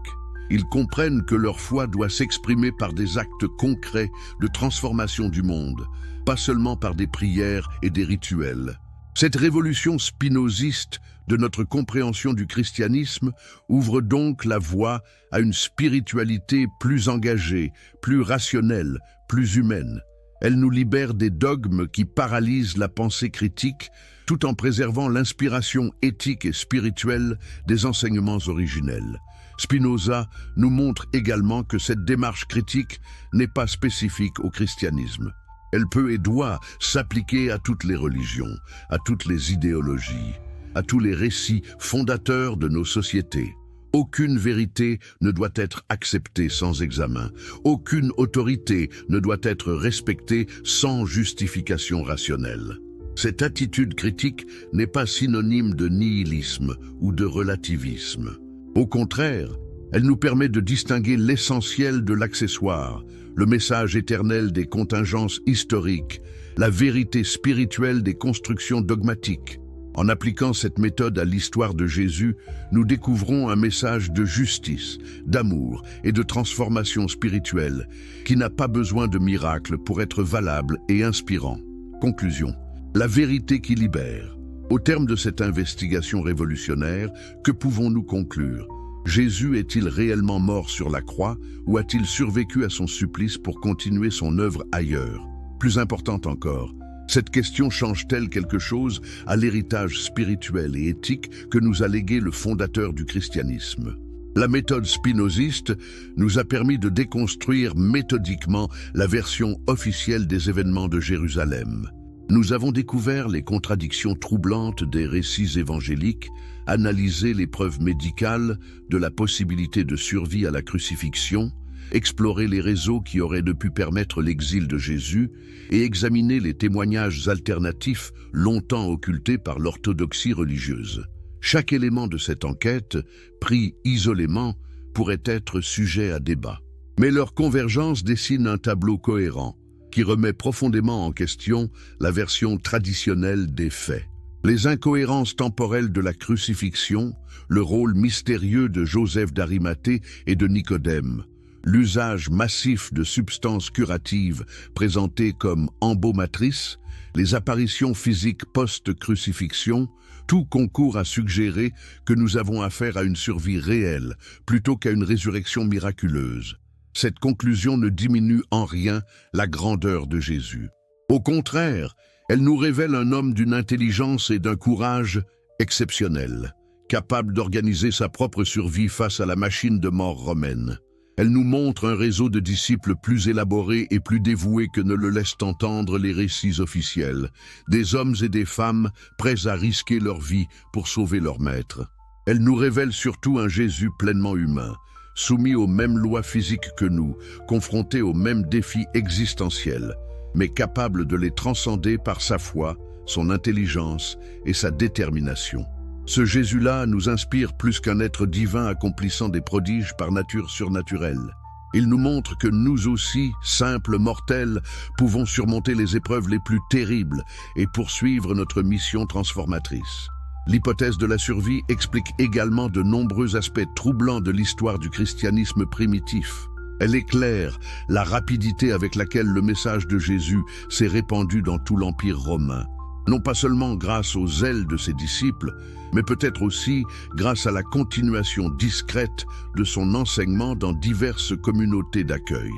Ils comprennent que leur foi doit s'exprimer par des actes concrets de transformation du monde, pas seulement par des prières et des rituels. Cette révolution spinoziste de notre compréhension du christianisme ouvre donc la voie à une spiritualité plus engagée, plus rationnelle, plus humaine. Elle nous libère des dogmes qui paralysent la pensée critique tout en préservant l'inspiration éthique et spirituelle des enseignements originels. Spinoza nous montre également que cette démarche critique n'est pas spécifique au christianisme. Elle peut et doit s'appliquer à toutes les religions, à toutes les idéologies, à tous les récits fondateurs de nos sociétés. Aucune vérité ne doit être acceptée sans examen. Aucune autorité ne doit être respectée sans justification rationnelle. Cette attitude critique n'est pas synonyme de nihilisme ou de relativisme. Au contraire, elle nous permet de distinguer l'essentiel de l'accessoire, le message éternel des contingences historiques, la vérité spirituelle des constructions dogmatiques. En appliquant cette méthode à l'histoire de Jésus, nous découvrons un message de justice, d'amour et de transformation spirituelle qui n'a pas besoin de miracles pour être valable et inspirant. Conclusion. La vérité qui libère. Au terme de cette investigation révolutionnaire, que pouvons-nous conclure? Jésus est-il réellement mort sur la croix ou a-t-il survécu à son supplice pour continuer son œuvre ailleurs? Plus importante encore, cette question change-t-elle quelque chose à l'héritage spirituel et éthique que nous a légué le fondateur du christianisme? La méthode spinoziste nous a permis de déconstruire méthodiquement la version officielle des événements de Jérusalem. Nous avons découvert les contradictions troublantes des récits évangéliques, analysé les preuves médicales de la possibilité de survie à la crucifixion, exploré les réseaux qui auraient pu permettre l'exil de Jésus et examiner les témoignages alternatifs longtemps occultés par l'orthodoxie religieuse. Chaque élément de cette enquête, pris isolément, pourrait être sujet à débat. Mais leur convergence dessine un tableau cohérent, qui remet profondément en question la version traditionnelle des faits. Les incohérences temporelles de la crucifixion, le rôle mystérieux de Joseph d'Arimathée et de Nicodème, l'usage massif de substances curatives présentées comme embaumatrices, les apparitions physiques post-crucifixion, tout concourt à suggérer que nous avons affaire à une survie réelle plutôt qu'à une résurrection miraculeuse. Cette conclusion ne diminue en rien la grandeur de Jésus. Au contraire, elle nous révèle un homme d'une intelligence et d'un courage exceptionnels, capable d'organiser sa propre survie face à la machine de mort romaine. Elle nous montre un réseau de disciples plus élaborés et plus dévoués que ne le laissent entendre les récits officiels, des hommes et des femmes prêts à risquer leur vie pour sauver leur maître. Elle nous révèle surtout un Jésus pleinement humain, soumis aux mêmes lois physiques que nous, confronté aux mêmes défis existentiels, mais capable de les transcender par sa foi, son intelligence et sa détermination. Ce Jésus-là nous inspire plus qu'un être divin accomplissant des prodiges par nature surnaturelle. Il nous montre que nous aussi, simples mortels, pouvons surmonter les épreuves les plus terribles et poursuivre notre mission transformatrice. L'hypothèse de la survie explique également de nombreux aspects troublants de l'histoire du christianisme primitif. Elle éclaire la rapidité avec laquelle le message de Jésus s'est répandu dans tout l'Empire romain. Non pas seulement grâce au zèle de ses disciples, mais peut-être aussi grâce à la continuation discrète de son enseignement dans diverses communautés d'accueil.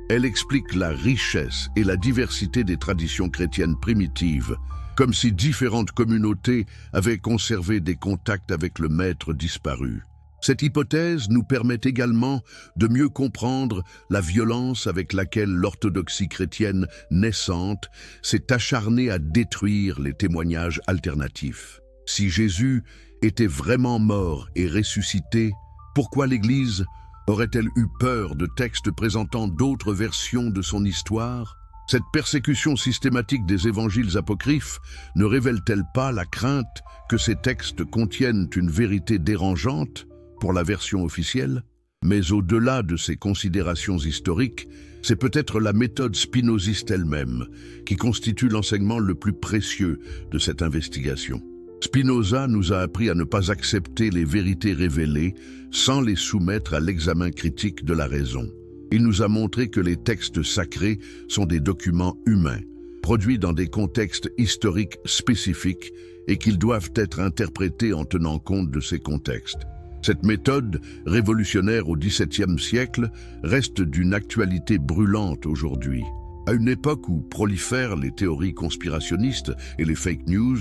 Elle explique la richesse et la diversité des traditions chrétiennes primitives, comme si différentes communautés avaient conservé des contacts avec le Maître disparu. Cette hypothèse nous permet également de mieux comprendre la violence avec laquelle l'orthodoxie chrétienne naissante s'est acharnée à détruire les témoignages alternatifs. Si Jésus était vraiment mort et ressuscité, pourquoi l'Église aurait-elle eu peur de textes présentant d'autres versions de son histoire? Cette persécution systématique des évangiles apocryphes ne révèle-t-elle pas la crainte que ces textes contiennent une vérité dérangeante pour la version officielle? Mais au-delà de ces considérations historiques, c'est peut-être la méthode spinoziste elle-même qui constitue l'enseignement le plus précieux de cette investigation. Spinoza nous a appris à ne pas accepter les vérités révélées sans les soumettre à l'examen critique de la raison. Il nous a montré que les textes sacrés sont des documents humains, produits dans des contextes historiques spécifiques et qu'ils doivent être interprétés en tenant compte de ces contextes. Cette méthode, révolutionnaire au XVIIe siècle, reste d'une actualité brûlante aujourd'hui. À une époque où prolifèrent les théories conspirationnistes et les fake news,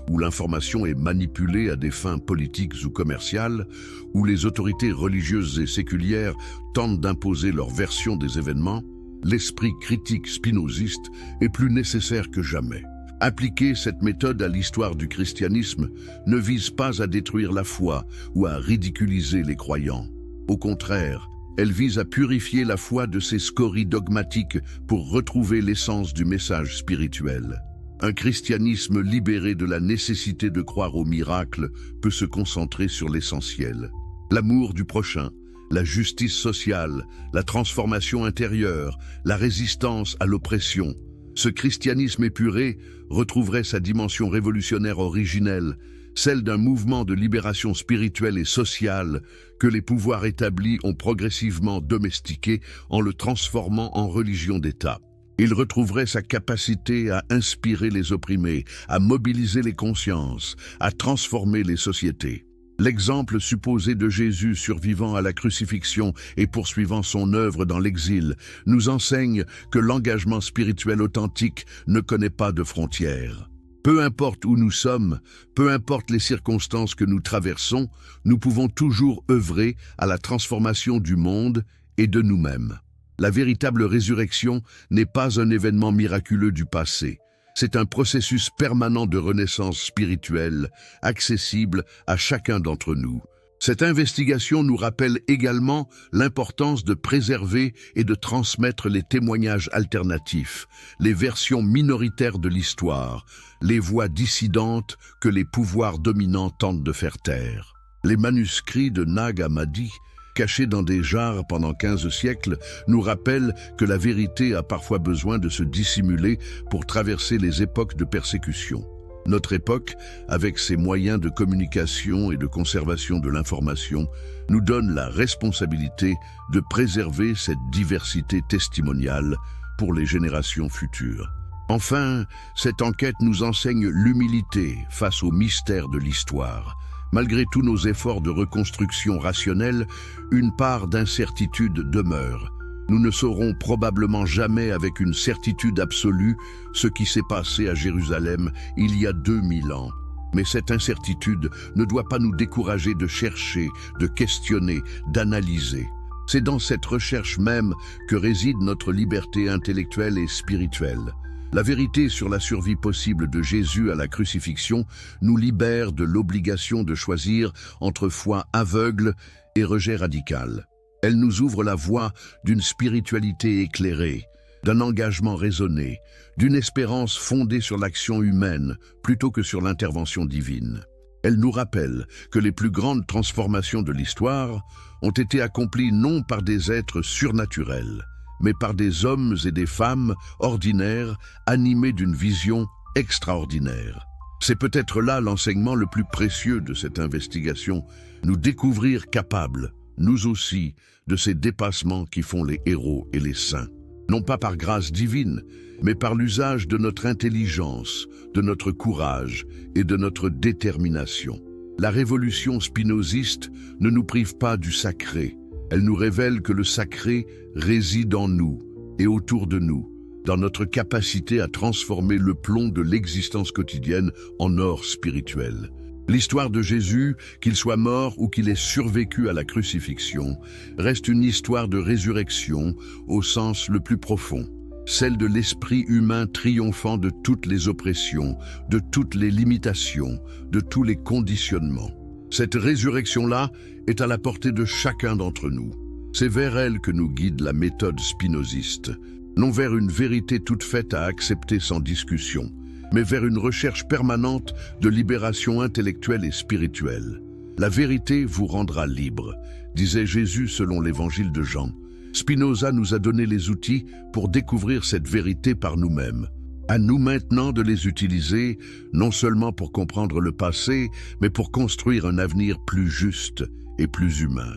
où l'information est manipulée à des fins politiques ou commerciales, où les autorités religieuses et séculières tentent d'imposer leur version des événements, l'esprit critique spinoziste est plus nécessaire que jamais. Appliquer cette méthode à l'histoire du christianisme ne vise pas à détruire la foi ou à ridiculiser les croyants. Au contraire, elle vise à purifier la foi de ses scories dogmatiques pour retrouver l'essence du message spirituel. Un christianisme libéré de la nécessité de croire au miracle peut se concentrer sur l'essentiel. L'amour du prochain, la justice sociale, la transformation intérieure, la résistance à l'oppression. Ce christianisme épuré retrouverait sa dimension révolutionnaire originelle, celle d'un mouvement de libération spirituelle et sociale que les pouvoirs établis ont progressivement domestiqué en le transformant en religion d'État. Il retrouverait sa capacité à inspirer les opprimés, à mobiliser les consciences, à transformer les sociétés. L'exemple supposé de Jésus survivant à la crucifixion et poursuivant son œuvre dans l'exil nous enseigne que l'engagement spirituel authentique ne connaît pas de frontières. Peu importe où nous sommes, peu importe les circonstances que nous traversons, nous pouvons toujours œuvrer à la transformation du monde et de nous-mêmes. La véritable résurrection n'est pas un événement miraculeux du passé. C'est un processus permanent de renaissance spirituelle, accessible à chacun d'entre nous. Cette investigation nous rappelle également l'importance de préserver et de transmettre les témoignages alternatifs, les versions minoritaires de l'histoire, les voix dissidentes que les pouvoirs dominants tentent de faire taire. Les manuscrits de Nag Hammadi, cachés dans des jarres pendant 15 siècles, nous rappellent que la vérité a parfois besoin de se dissimuler pour traverser les époques de persécution. Notre époque, avec ses moyens de communication et de conservation de l'information, nous donne la responsabilité de préserver cette diversité testimoniale pour les générations futures. Enfin, cette enquête nous enseigne l'humilité face au mystère de l'histoire. Malgré tous nos efforts de reconstruction rationnelle, une part d'incertitude demeure. Nous ne saurons probablement jamais avec une certitude absolue ce qui s'est passé à Jérusalem il y a 2000 ans. Mais cette incertitude ne doit pas nous décourager de chercher, de questionner, d'analyser. C'est dans cette recherche même que réside notre liberté intellectuelle et spirituelle. La vérité sur la survie possible de Jésus à la crucifixion nous libère de l'obligation de choisir entre foi aveugle et rejet radical. Elle nous ouvre la voie d'une spiritualité éclairée, d'un engagement raisonné, d'une espérance fondée sur l'action humaine plutôt que sur l'intervention divine. Elle nous rappelle que les plus grandes transformations de l'histoire ont été accomplies non par des êtres surnaturels, mais par des hommes et des femmes ordinaires animés d'une vision extraordinaire. C'est peut-être là l'enseignement le plus précieux de cette investigation, nous découvrir capables, nous aussi, de ces dépassements qui font les héros et les saints. Non pas par grâce divine, mais par l'usage de notre intelligence, de notre courage et de notre détermination. La révolution spinoziste ne nous prive pas du sacré. Elle nous révèle que le sacré réside en nous et autour de nous, dans notre capacité à transformer le plomb de l'existence quotidienne en or spirituel. L'histoire de Jésus, qu'il soit mort ou qu'il ait survécu à la crucifixion, reste une histoire de résurrection au sens le plus profond, celle de l'esprit humain triomphant de toutes les oppressions, de toutes les limitations, de tous les conditionnements. Cette résurrection-là est à la portée de chacun d'entre nous. C'est vers elle que nous guide la méthode spinoziste, non vers une vérité toute faite à accepter sans discussion, mais vers une recherche permanente de libération intellectuelle et spirituelle. La vérité vous rendra libre, disait Jésus selon l'évangile de Jean. Spinoza nous a donné les outils pour découvrir cette vérité par nous-mêmes. À nous maintenant de les utiliser, non seulement pour comprendre le passé, mais pour construire un avenir plus juste et plus humain.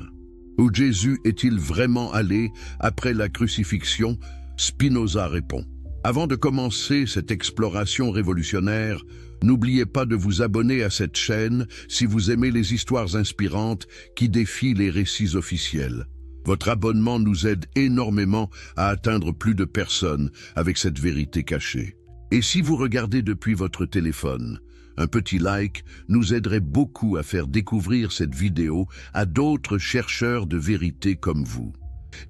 Où Jésus est-il vraiment allé après la crucifixion? Spinoza répond. Avant de commencer cette exploration révolutionnaire, N'oubliez pas de vous abonner à cette chaîne si vous aimez les histoires inspirantes qui défient les récits officiels. Votre abonnement nous aide énormément à atteindre plus de personnes avec cette vérité cachée. Et si vous regardez depuis votre téléphone, un petit like nous aiderait beaucoup à faire découvrir cette vidéo à d'autres chercheurs de vérité comme vous.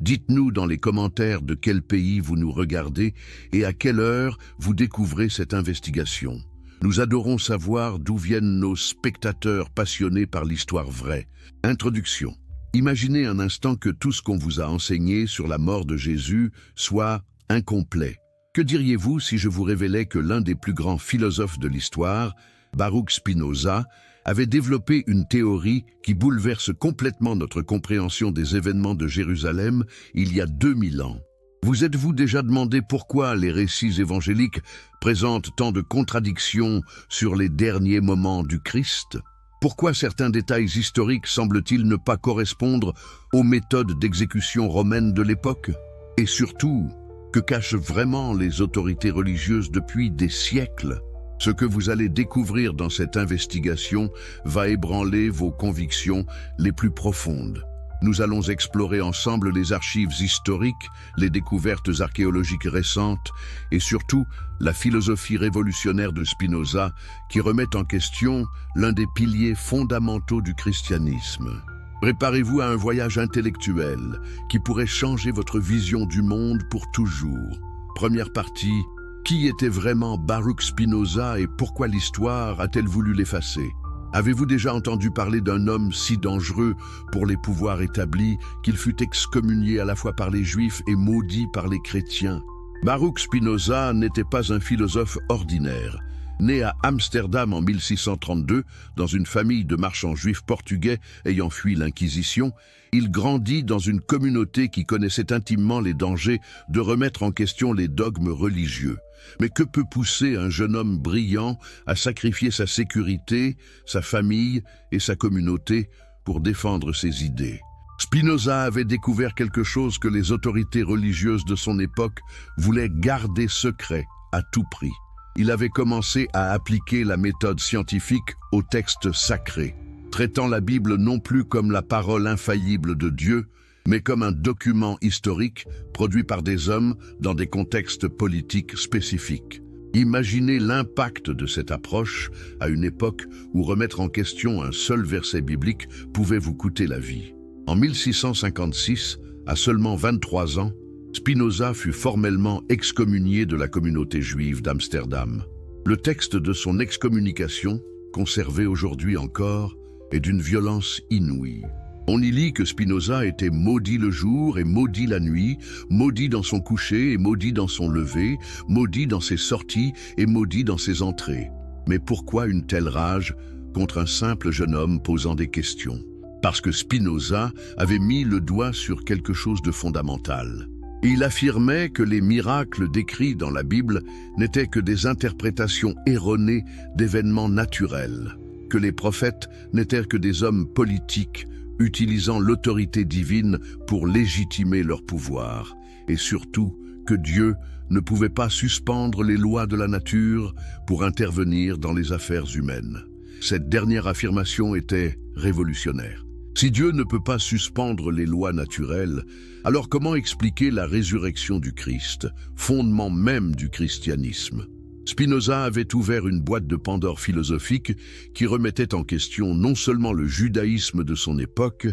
Dites-nous dans les commentaires de quel pays vous nous regardez et à quelle heure vous découvrez cette investigation. Nous adorons savoir d'où viennent nos spectateurs passionnés par l'histoire vraie. Introduction. Imaginez un instant que tout ce qu'on vous a enseigné sur la mort de Jésus soit incomplet. Que diriez-vous si je vous révélais que l'un des plus grands philosophes de l'histoire, Baruch Spinoza, avait développé une théorie qui bouleverse complètement notre compréhension des événements de Jérusalem il y a 2000 ans? Vous êtes-vous déjà demandé pourquoi les récits évangéliques présentent tant de contradictions sur les derniers moments du Christ? Pourquoi certains détails historiques semblent-ils ne pas correspondre aux méthodes d'exécution romaines de l'époque? Et surtout, que cachent vraiment les autorités religieuses depuis des siècles? Ce que vous allez découvrir dans cette investigation va ébranler vos convictions les plus profondes. Nous allons explorer ensemble les archives historiques, les découvertes archéologiques récentes et surtout la philosophie révolutionnaire de Spinoza qui remet en question l'un des piliers fondamentaux du christianisme. Préparez-vous à un voyage intellectuel qui pourrait changer votre vision du monde pour toujours. Première partie, qui était vraiment Baruch Spinoza et pourquoi l'histoire a-t-elle voulu l'effacer? Avez-vous déjà entendu parler d'un homme si dangereux pour les pouvoirs établis qu'il fut excommunié à la fois par les Juifs et maudit par les chrétiens? Baruch Spinoza n'était pas un philosophe ordinaire. Né à Amsterdam en 1632, dans une famille de marchands juifs portugais ayant fui l'Inquisition, il grandit dans une communauté qui connaissait intimement les dangers de remettre en question les dogmes religieux. Mais que peut pousser un jeune homme brillant à sacrifier sa sécurité, sa famille et sa communauté pour défendre ses idées? Spinoza avait découvert quelque chose que les autorités religieuses de son époque voulaient garder secret à tout prix. Il avait commencé à appliquer la méthode scientifique aux textes sacrés, traitant la Bible non plus comme la parole infaillible de Dieu, mais comme un document historique produit par des hommes dans des contextes politiques spécifiques. Imaginez l'impact de cette approche à une époque où remettre en question un seul verset biblique pouvait vous coûter la vie. En 1656, à seulement 23 ans, Spinoza fut formellement excommunié de la communauté juive d'Amsterdam. Le texte de son excommunication, conservé aujourd'hui encore, est d'une violence inouïe. On y lit que Spinoza était maudit le jour et maudit la nuit, maudit dans son coucher et maudit dans son lever, maudit dans ses sorties et maudit dans ses entrées. Mais pourquoi une telle rage contre un simple jeune homme posant des questions? Parce que Spinoza avait mis le doigt sur quelque chose de fondamental. Il affirmait que les miracles décrits dans la Bible n'étaient que des interprétations erronées d'événements naturels, que les prophètes n'étaient que des hommes politiques utilisant l'autorité divine pour légitimer leur pouvoir, et surtout que Dieu ne pouvait pas suspendre les lois de la nature pour intervenir dans les affaires humaines. Cette dernière affirmation était révolutionnaire. Si Dieu ne peut pas suspendre les lois naturelles, alors comment expliquer la résurrection du Christ, fondement même du christianisme? Spinoza avait ouvert une boîte de Pandore philosophique qui remettait en question non seulement le judaïsme de son époque,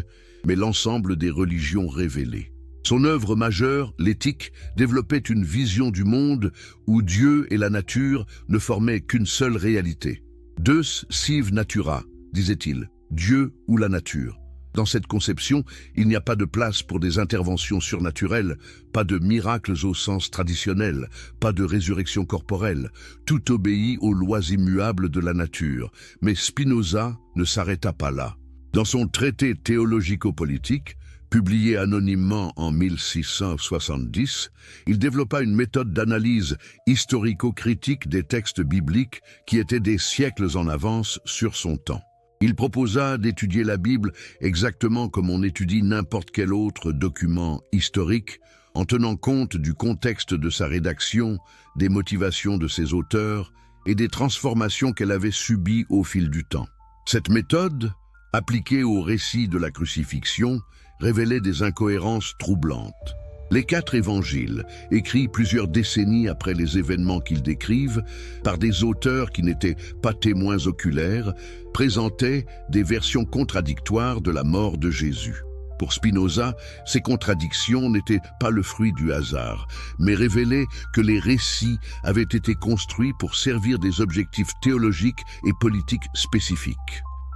mais l'ensemble des religions révélées. Son œuvre majeure, l'Éthique, développait une vision du monde où Dieu et la nature ne formaient qu'une seule réalité. Deus sive natura, disait-il, Dieu ou la nature. Dans cette conception, il n'y a pas de place pour des interventions surnaturelles, pas de miracles au sens traditionnel, pas de résurrection corporelle. Tout obéit aux lois immuables de la nature. Mais Spinoza ne s'arrêta pas là. Dans son traité théologico-politique, publié anonymement en 1670, il développa une méthode d'analyse historico-critique des textes bibliques qui étaient des siècles en avance sur son temps. Il proposa d'étudier la Bible exactement comme on étudie n'importe quel autre document historique, en tenant compte du contexte de sa rédaction, des motivations de ses auteurs et des transformations qu'elle avait subies au fil du temps. Cette méthode, appliquée au récit de la crucifixion, révélait des incohérences troublantes. Les 4 évangiles, écrits plusieurs décennies après les événements qu'ils décrivent, par des auteurs qui n'étaient pas témoins oculaires, présentaient des versions contradictoires de la mort de Jésus. Pour Spinoza, ces contradictions n'étaient pas le fruit du hasard, mais révélaient que les récits avaient été construits pour servir des objectifs théologiques et politiques spécifiques.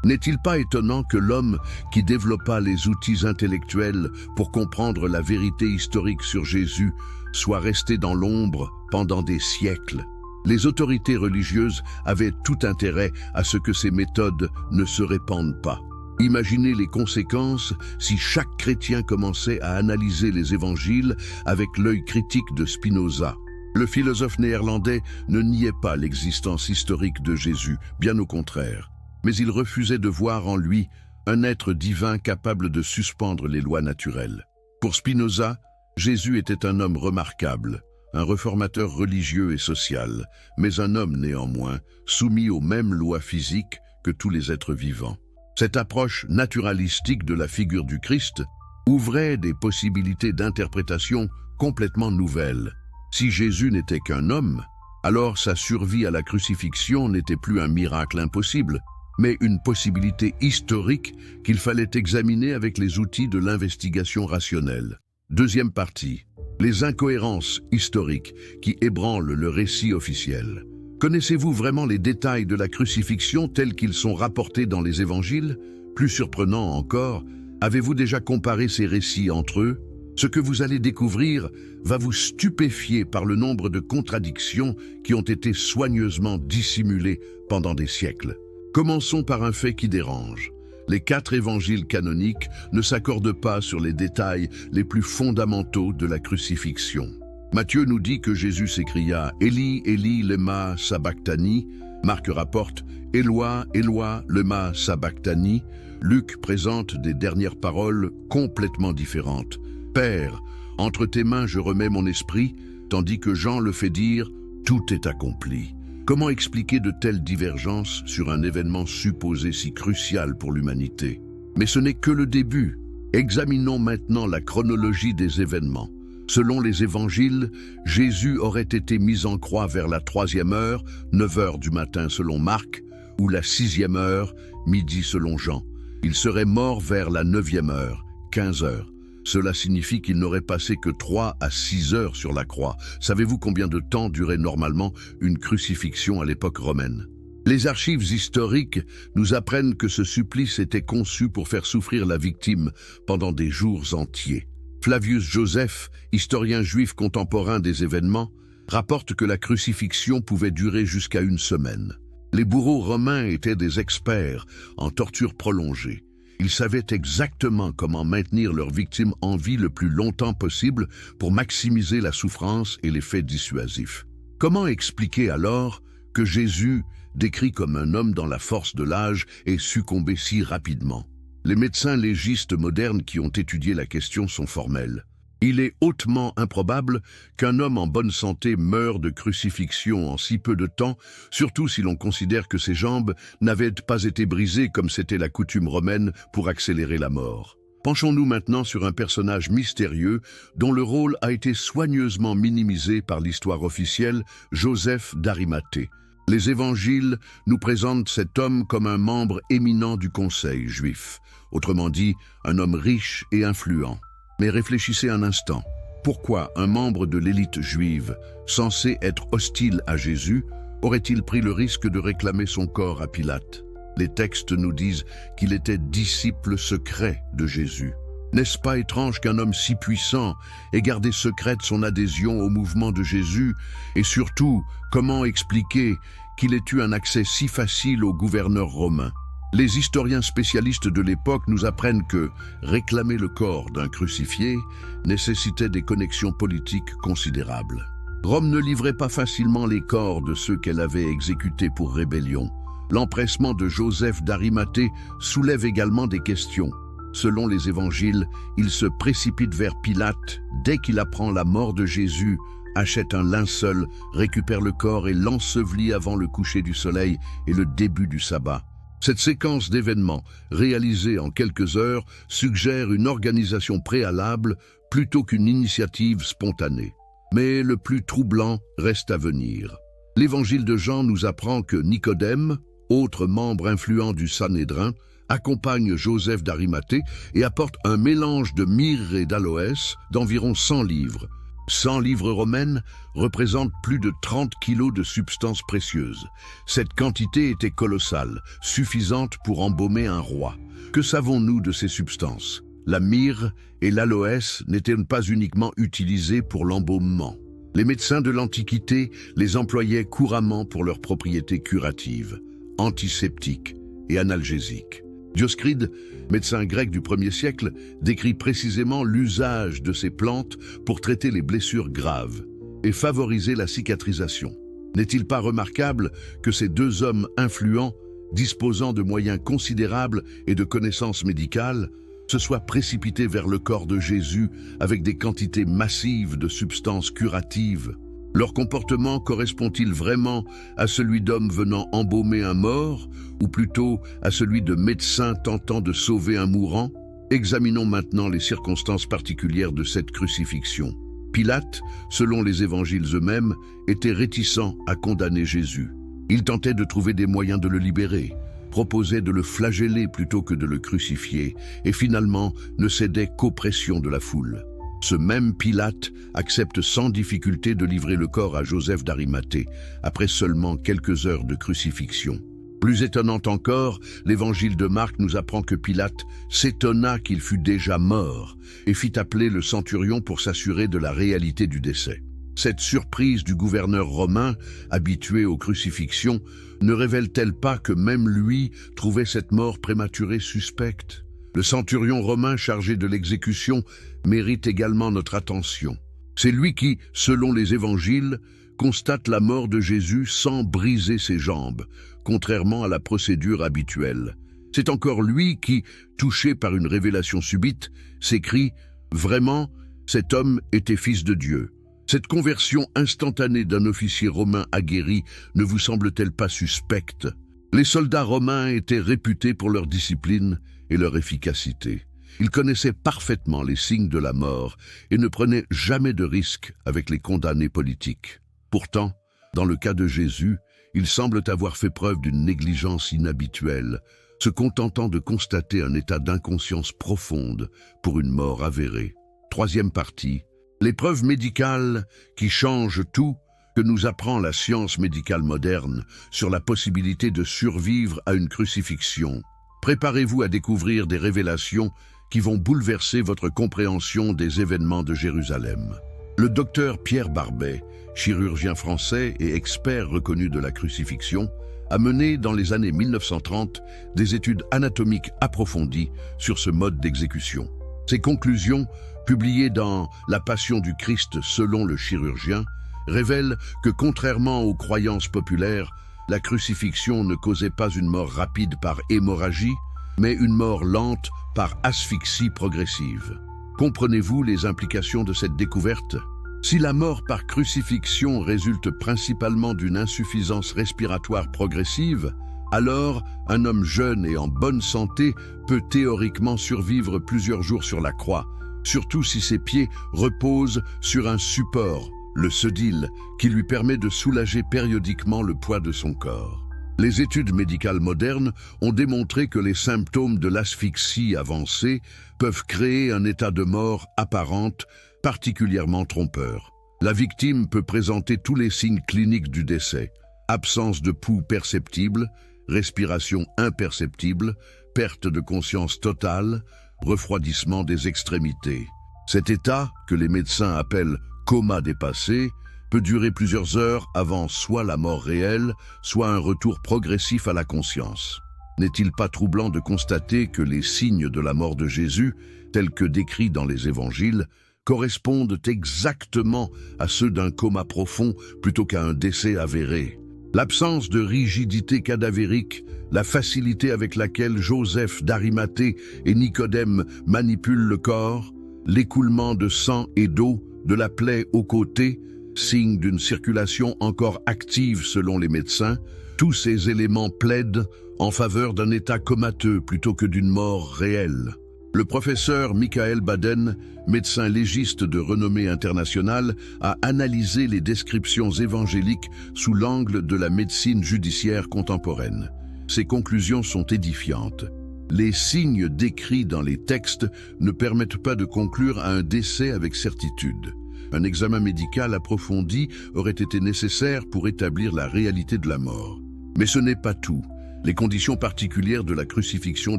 N'est-il pas étonnant que l'homme qui développa les outils intellectuels pour comprendre la vérité historique sur Jésus soit resté dans l'ombre pendant des siècles? Les autorités religieuses avaient tout intérêt à ce que ces méthodes ne se répandent pas. Imaginez les conséquences si chaque chrétien commençait à analyser les évangiles avec l'œil critique de Spinoza. Le philosophe néerlandais ne niait pas l'existence historique de Jésus, bien au contraire. Mais il refusait de voir en lui un être divin capable de suspendre les lois naturelles. Pour Spinoza, Jésus était un homme remarquable, un réformateur religieux et social, mais un homme néanmoins, soumis aux mêmes lois physiques que tous les êtres vivants. Cette approche naturalistique de la figure du Christ ouvrait des possibilités d'interprétation complètement nouvelles. Si Jésus n'était qu'un homme, alors sa survie à la crucifixion n'était plus un miracle impossible, mais une possibilité historique qu'il fallait examiner avec les outils de l'investigation rationnelle. Deuxième partie, les incohérences historiques qui ébranlent le récit officiel. Connaissez-vous vraiment les détails de la crucifixion tels qu'ils sont rapportés dans les évangiles? Plus surprenant encore, avez-vous déjà comparé ces récits entre eux? Ce que vous allez découvrir va vous stupéfier par le nombre de contradictions qui ont été soigneusement dissimulées pendant des siècles. Commençons par un fait qui dérange. Les 4 évangiles canoniques ne s'accordent pas sur les détails les plus fondamentaux de la crucifixion. Matthieu nous dit que Jésus s'écria « Eli, Eli, lema sabachthani ». Marc rapporte « Éloi, Éloi, lema sabachthani ». Luc présente des dernières paroles complètement différentes. « Père, entre tes mains je remets mon esprit », tandis que Jean le fait dire « Tout est accompli ». Comment expliquer de telles divergences sur un événement supposé si crucial pour l'humanité? Mais ce n'est que le début. Examinons maintenant la chronologie des événements. Selon les évangiles, Jésus aurait été mis en croix vers la 3e heure, 9 heures du matin selon Marc, ou la 6e heure, midi selon Jean. Il serait mort vers la 9e heure, 15 heures. Cela signifie qu'il n'aurait passé que 3 à 6 heures sur la croix. Savez-vous combien de temps durait normalement une crucifixion à l'époque romaine? Les archives historiques nous apprennent que ce supplice était conçu pour faire souffrir la victime pendant des jours entiers. Flavius Joseph, historien juif contemporain des événements, rapporte que la crucifixion pouvait durer jusqu'à 1 semaine. Les bourreaux romains étaient des experts en torture prolongée. Ils savaient exactement comment maintenir leurs victimes en vie le plus longtemps possible pour maximiser la souffrance et l'effet dissuasif. Comment expliquer alors que Jésus, décrit comme un homme dans la force de l'âge, ait succombé si rapidement? Les médecins légistes modernes qui ont étudié la question sont formels. Il est hautement improbable qu'un homme en bonne santé meure de crucifixion en si peu de temps, surtout si l'on considère que ses jambes n'avaient pas été brisées comme c'était la coutume romaine pour accélérer la mort. Penchons-nous maintenant sur un personnage mystérieux dont le rôle a été soigneusement minimisé par l'histoire officielle, Joseph d'Arimathée. Les évangiles nous présentent cet homme comme un membre éminent du conseil juif, autrement dit, un homme riche et influent. Mais réfléchissez un instant. Pourquoi un membre de l'élite juive, censé être hostile à Jésus, aurait-il pris le risque de réclamer son corps à Pilate? Les textes nous disent qu'il était disciple secret de Jésus. N'est-ce pas étrange qu'un homme si puissant ait gardé secrète son adhésion au mouvement de Jésus? Et surtout, comment expliquer qu'il ait eu un accès si facile au gouverneur romain? Les historiens spécialistes de l'époque nous apprennent que réclamer le corps d'un crucifié nécessitait des connexions politiques considérables. Rome ne livrait pas facilement les corps de ceux qu'elle avait exécutés pour rébellion. L'empressement de Joseph d'Arimathée soulève également des questions. Selon les évangiles, il se précipite vers Pilate dès qu'il apprend la mort de Jésus achète un linceul, récupère le corps et l'ensevelit avant le coucher du soleil et le début du sabbat. Cette séquence d'événements, réalisée en quelques heures, suggère une organisation préalable plutôt qu'une initiative spontanée. Mais le plus troublant reste à venir. L'évangile de Jean nous apprend que Nicodème, autre membre influent du Sanhédrin, accompagne Joseph d'Arimathée et apporte un mélange de myrrhe et d'aloès d'environ 100 livres. 100 livres romaines représentent plus de 30 kilos de substances précieuses. Cette quantité était colossale, suffisante pour embaumer un roi. Que savons-nous de ces substances? La myrrhe et l'aloès n'étaient pas uniquement utilisées pour l'embaumement. Les médecins de l'Antiquité les employaient couramment pour leurs propriétés curatives, antiseptiques et analgésiques. Dioscride, médecin grec du 1er siècle, décrit précisément l'usage de ces plantes pour traiter les blessures graves et favoriser la cicatrisation. N'est-il pas remarquable que ces deux hommes influents, disposant de moyens considérables et de connaissances médicales, se soient précipités vers le corps de Jésus avec des quantités massives de substances curatives? Leur comportement correspond-il vraiment à celui d'hommes venant embaumer un mort, ou plutôt à celui de médecins tentant de sauver un mourant? Examinons maintenant les circonstances particulières de cette crucifixion. Pilate, selon les évangiles eux-mêmes, était réticent à condamner Jésus. Il tentait de trouver des moyens de le libérer, proposait de le flageller plutôt que de le crucifier, et finalement ne cédait qu'aux pressions de la foule. Ce même Pilate accepte sans difficulté de livrer le corps à Joseph d'Arimathée, après seulement quelques heures de crucifixion. Plus étonnant encore, l'évangile de Marc nous apprend que Pilate s'étonna qu'il fût déjà mort et fit appeler le centurion pour s'assurer de la réalité du décès. Cette surprise du gouverneur romain, habitué aux crucifixions, ne révèle-t-elle pas que même lui trouvait cette mort prématurée suspecte? Le centurion romain chargé de l'exécution mérite également notre attention. C'est lui qui, selon les évangiles, constate la mort de Jésus sans briser ses jambes, contrairement à la procédure habituelle. C'est encore lui qui, touché par une révélation subite, s'écrie « Vraiment, cet homme était fils de Dieu ». Cette conversion instantanée d'un officier romain aguerri ne vous semble-t-elle pas suspecte? Les soldats romains étaient réputés pour leur discipline et leur efficacité. Ils connaissaient parfaitement les signes de la mort et ne prenaient jamais de risques avec les condamnés politiques. Pourtant, dans le cas de Jésus, ils semblent avoir fait preuve d'une négligence inhabituelle, se contentant de constater un état d'inconscience profonde pour une mort avérée. Troisième partie, l'épreuve médicale qui change tout, que nous apprend la science médicale moderne sur la possibilité de survivre à une crucifixion. Préparez-vous à découvrir des révélations qui vont bouleverser votre compréhension des événements de Jérusalem. Le docteur Pierre Barbet, chirurgien français et expert reconnu de la crucifixion, a mené dans les années 1930 des études anatomiques approfondies sur ce mode d'exécution. Ses conclusions, publiées dans La Passion du Christ selon le chirurgien, révèlent que contrairement aux croyances populaires, la crucifixion ne causait pas une mort rapide par hémorragie, mais une mort lente par asphyxie progressive. Comprenez-vous les implications de cette découverte? Si la mort par crucifixion résulte principalement d'une insuffisance respiratoire progressive, alors un homme jeune et en bonne santé peut théoriquement survivre plusieurs jours sur la croix, surtout si ses pieds reposent sur un support, le sedile, qui lui permet de soulager périodiquement le poids de son corps. Les études médicales modernes ont démontré que les symptômes de l'asphyxie avancée peuvent créer un état de mort apparente particulièrement trompeur. La victime peut présenter tous les signes cliniques du décès: absence de pouls perceptible, respiration imperceptible, perte de conscience totale, refroidissement des extrémités. Cet état, que les médecins appellent coma dépassé, peut durer plusieurs heures avant soit la mort réelle, soit un retour progressif à la conscience. N'est-il pas troublant de constater que les signes de la mort de Jésus, tels que décrits dans les évangiles, correspondent exactement à ceux d'un coma profond plutôt qu'à un décès avéré? L'absence de rigidité cadavérique, la facilité avec laquelle Joseph d'Arimathée et Nicodème manipulent le corps, l'écoulement de sang et d'eau de la plaie au côté, signe d'une circulation encore active selon les médecins. Tous ces éléments plaident en faveur d'un état comateux plutôt que d'une mort réelle. Le professeur Michael Baden, médecin légiste de renommée internationale, a analysé les descriptions évangéliques sous l'angle de la médecine judiciaire contemporaine. Ses conclusions sont édifiantes. Les signes décrits dans les textes ne permettent pas de conclure à un décès avec certitude. Un examen médical approfondi aurait été nécessaire pour établir la réalité de la mort. Mais ce n'est pas tout. Les conditions particulières de la crucifixion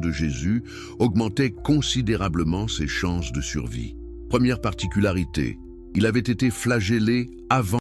de Jésus augmentaient considérablement ses chances de survie. Première particularité, il avait été flagellé avant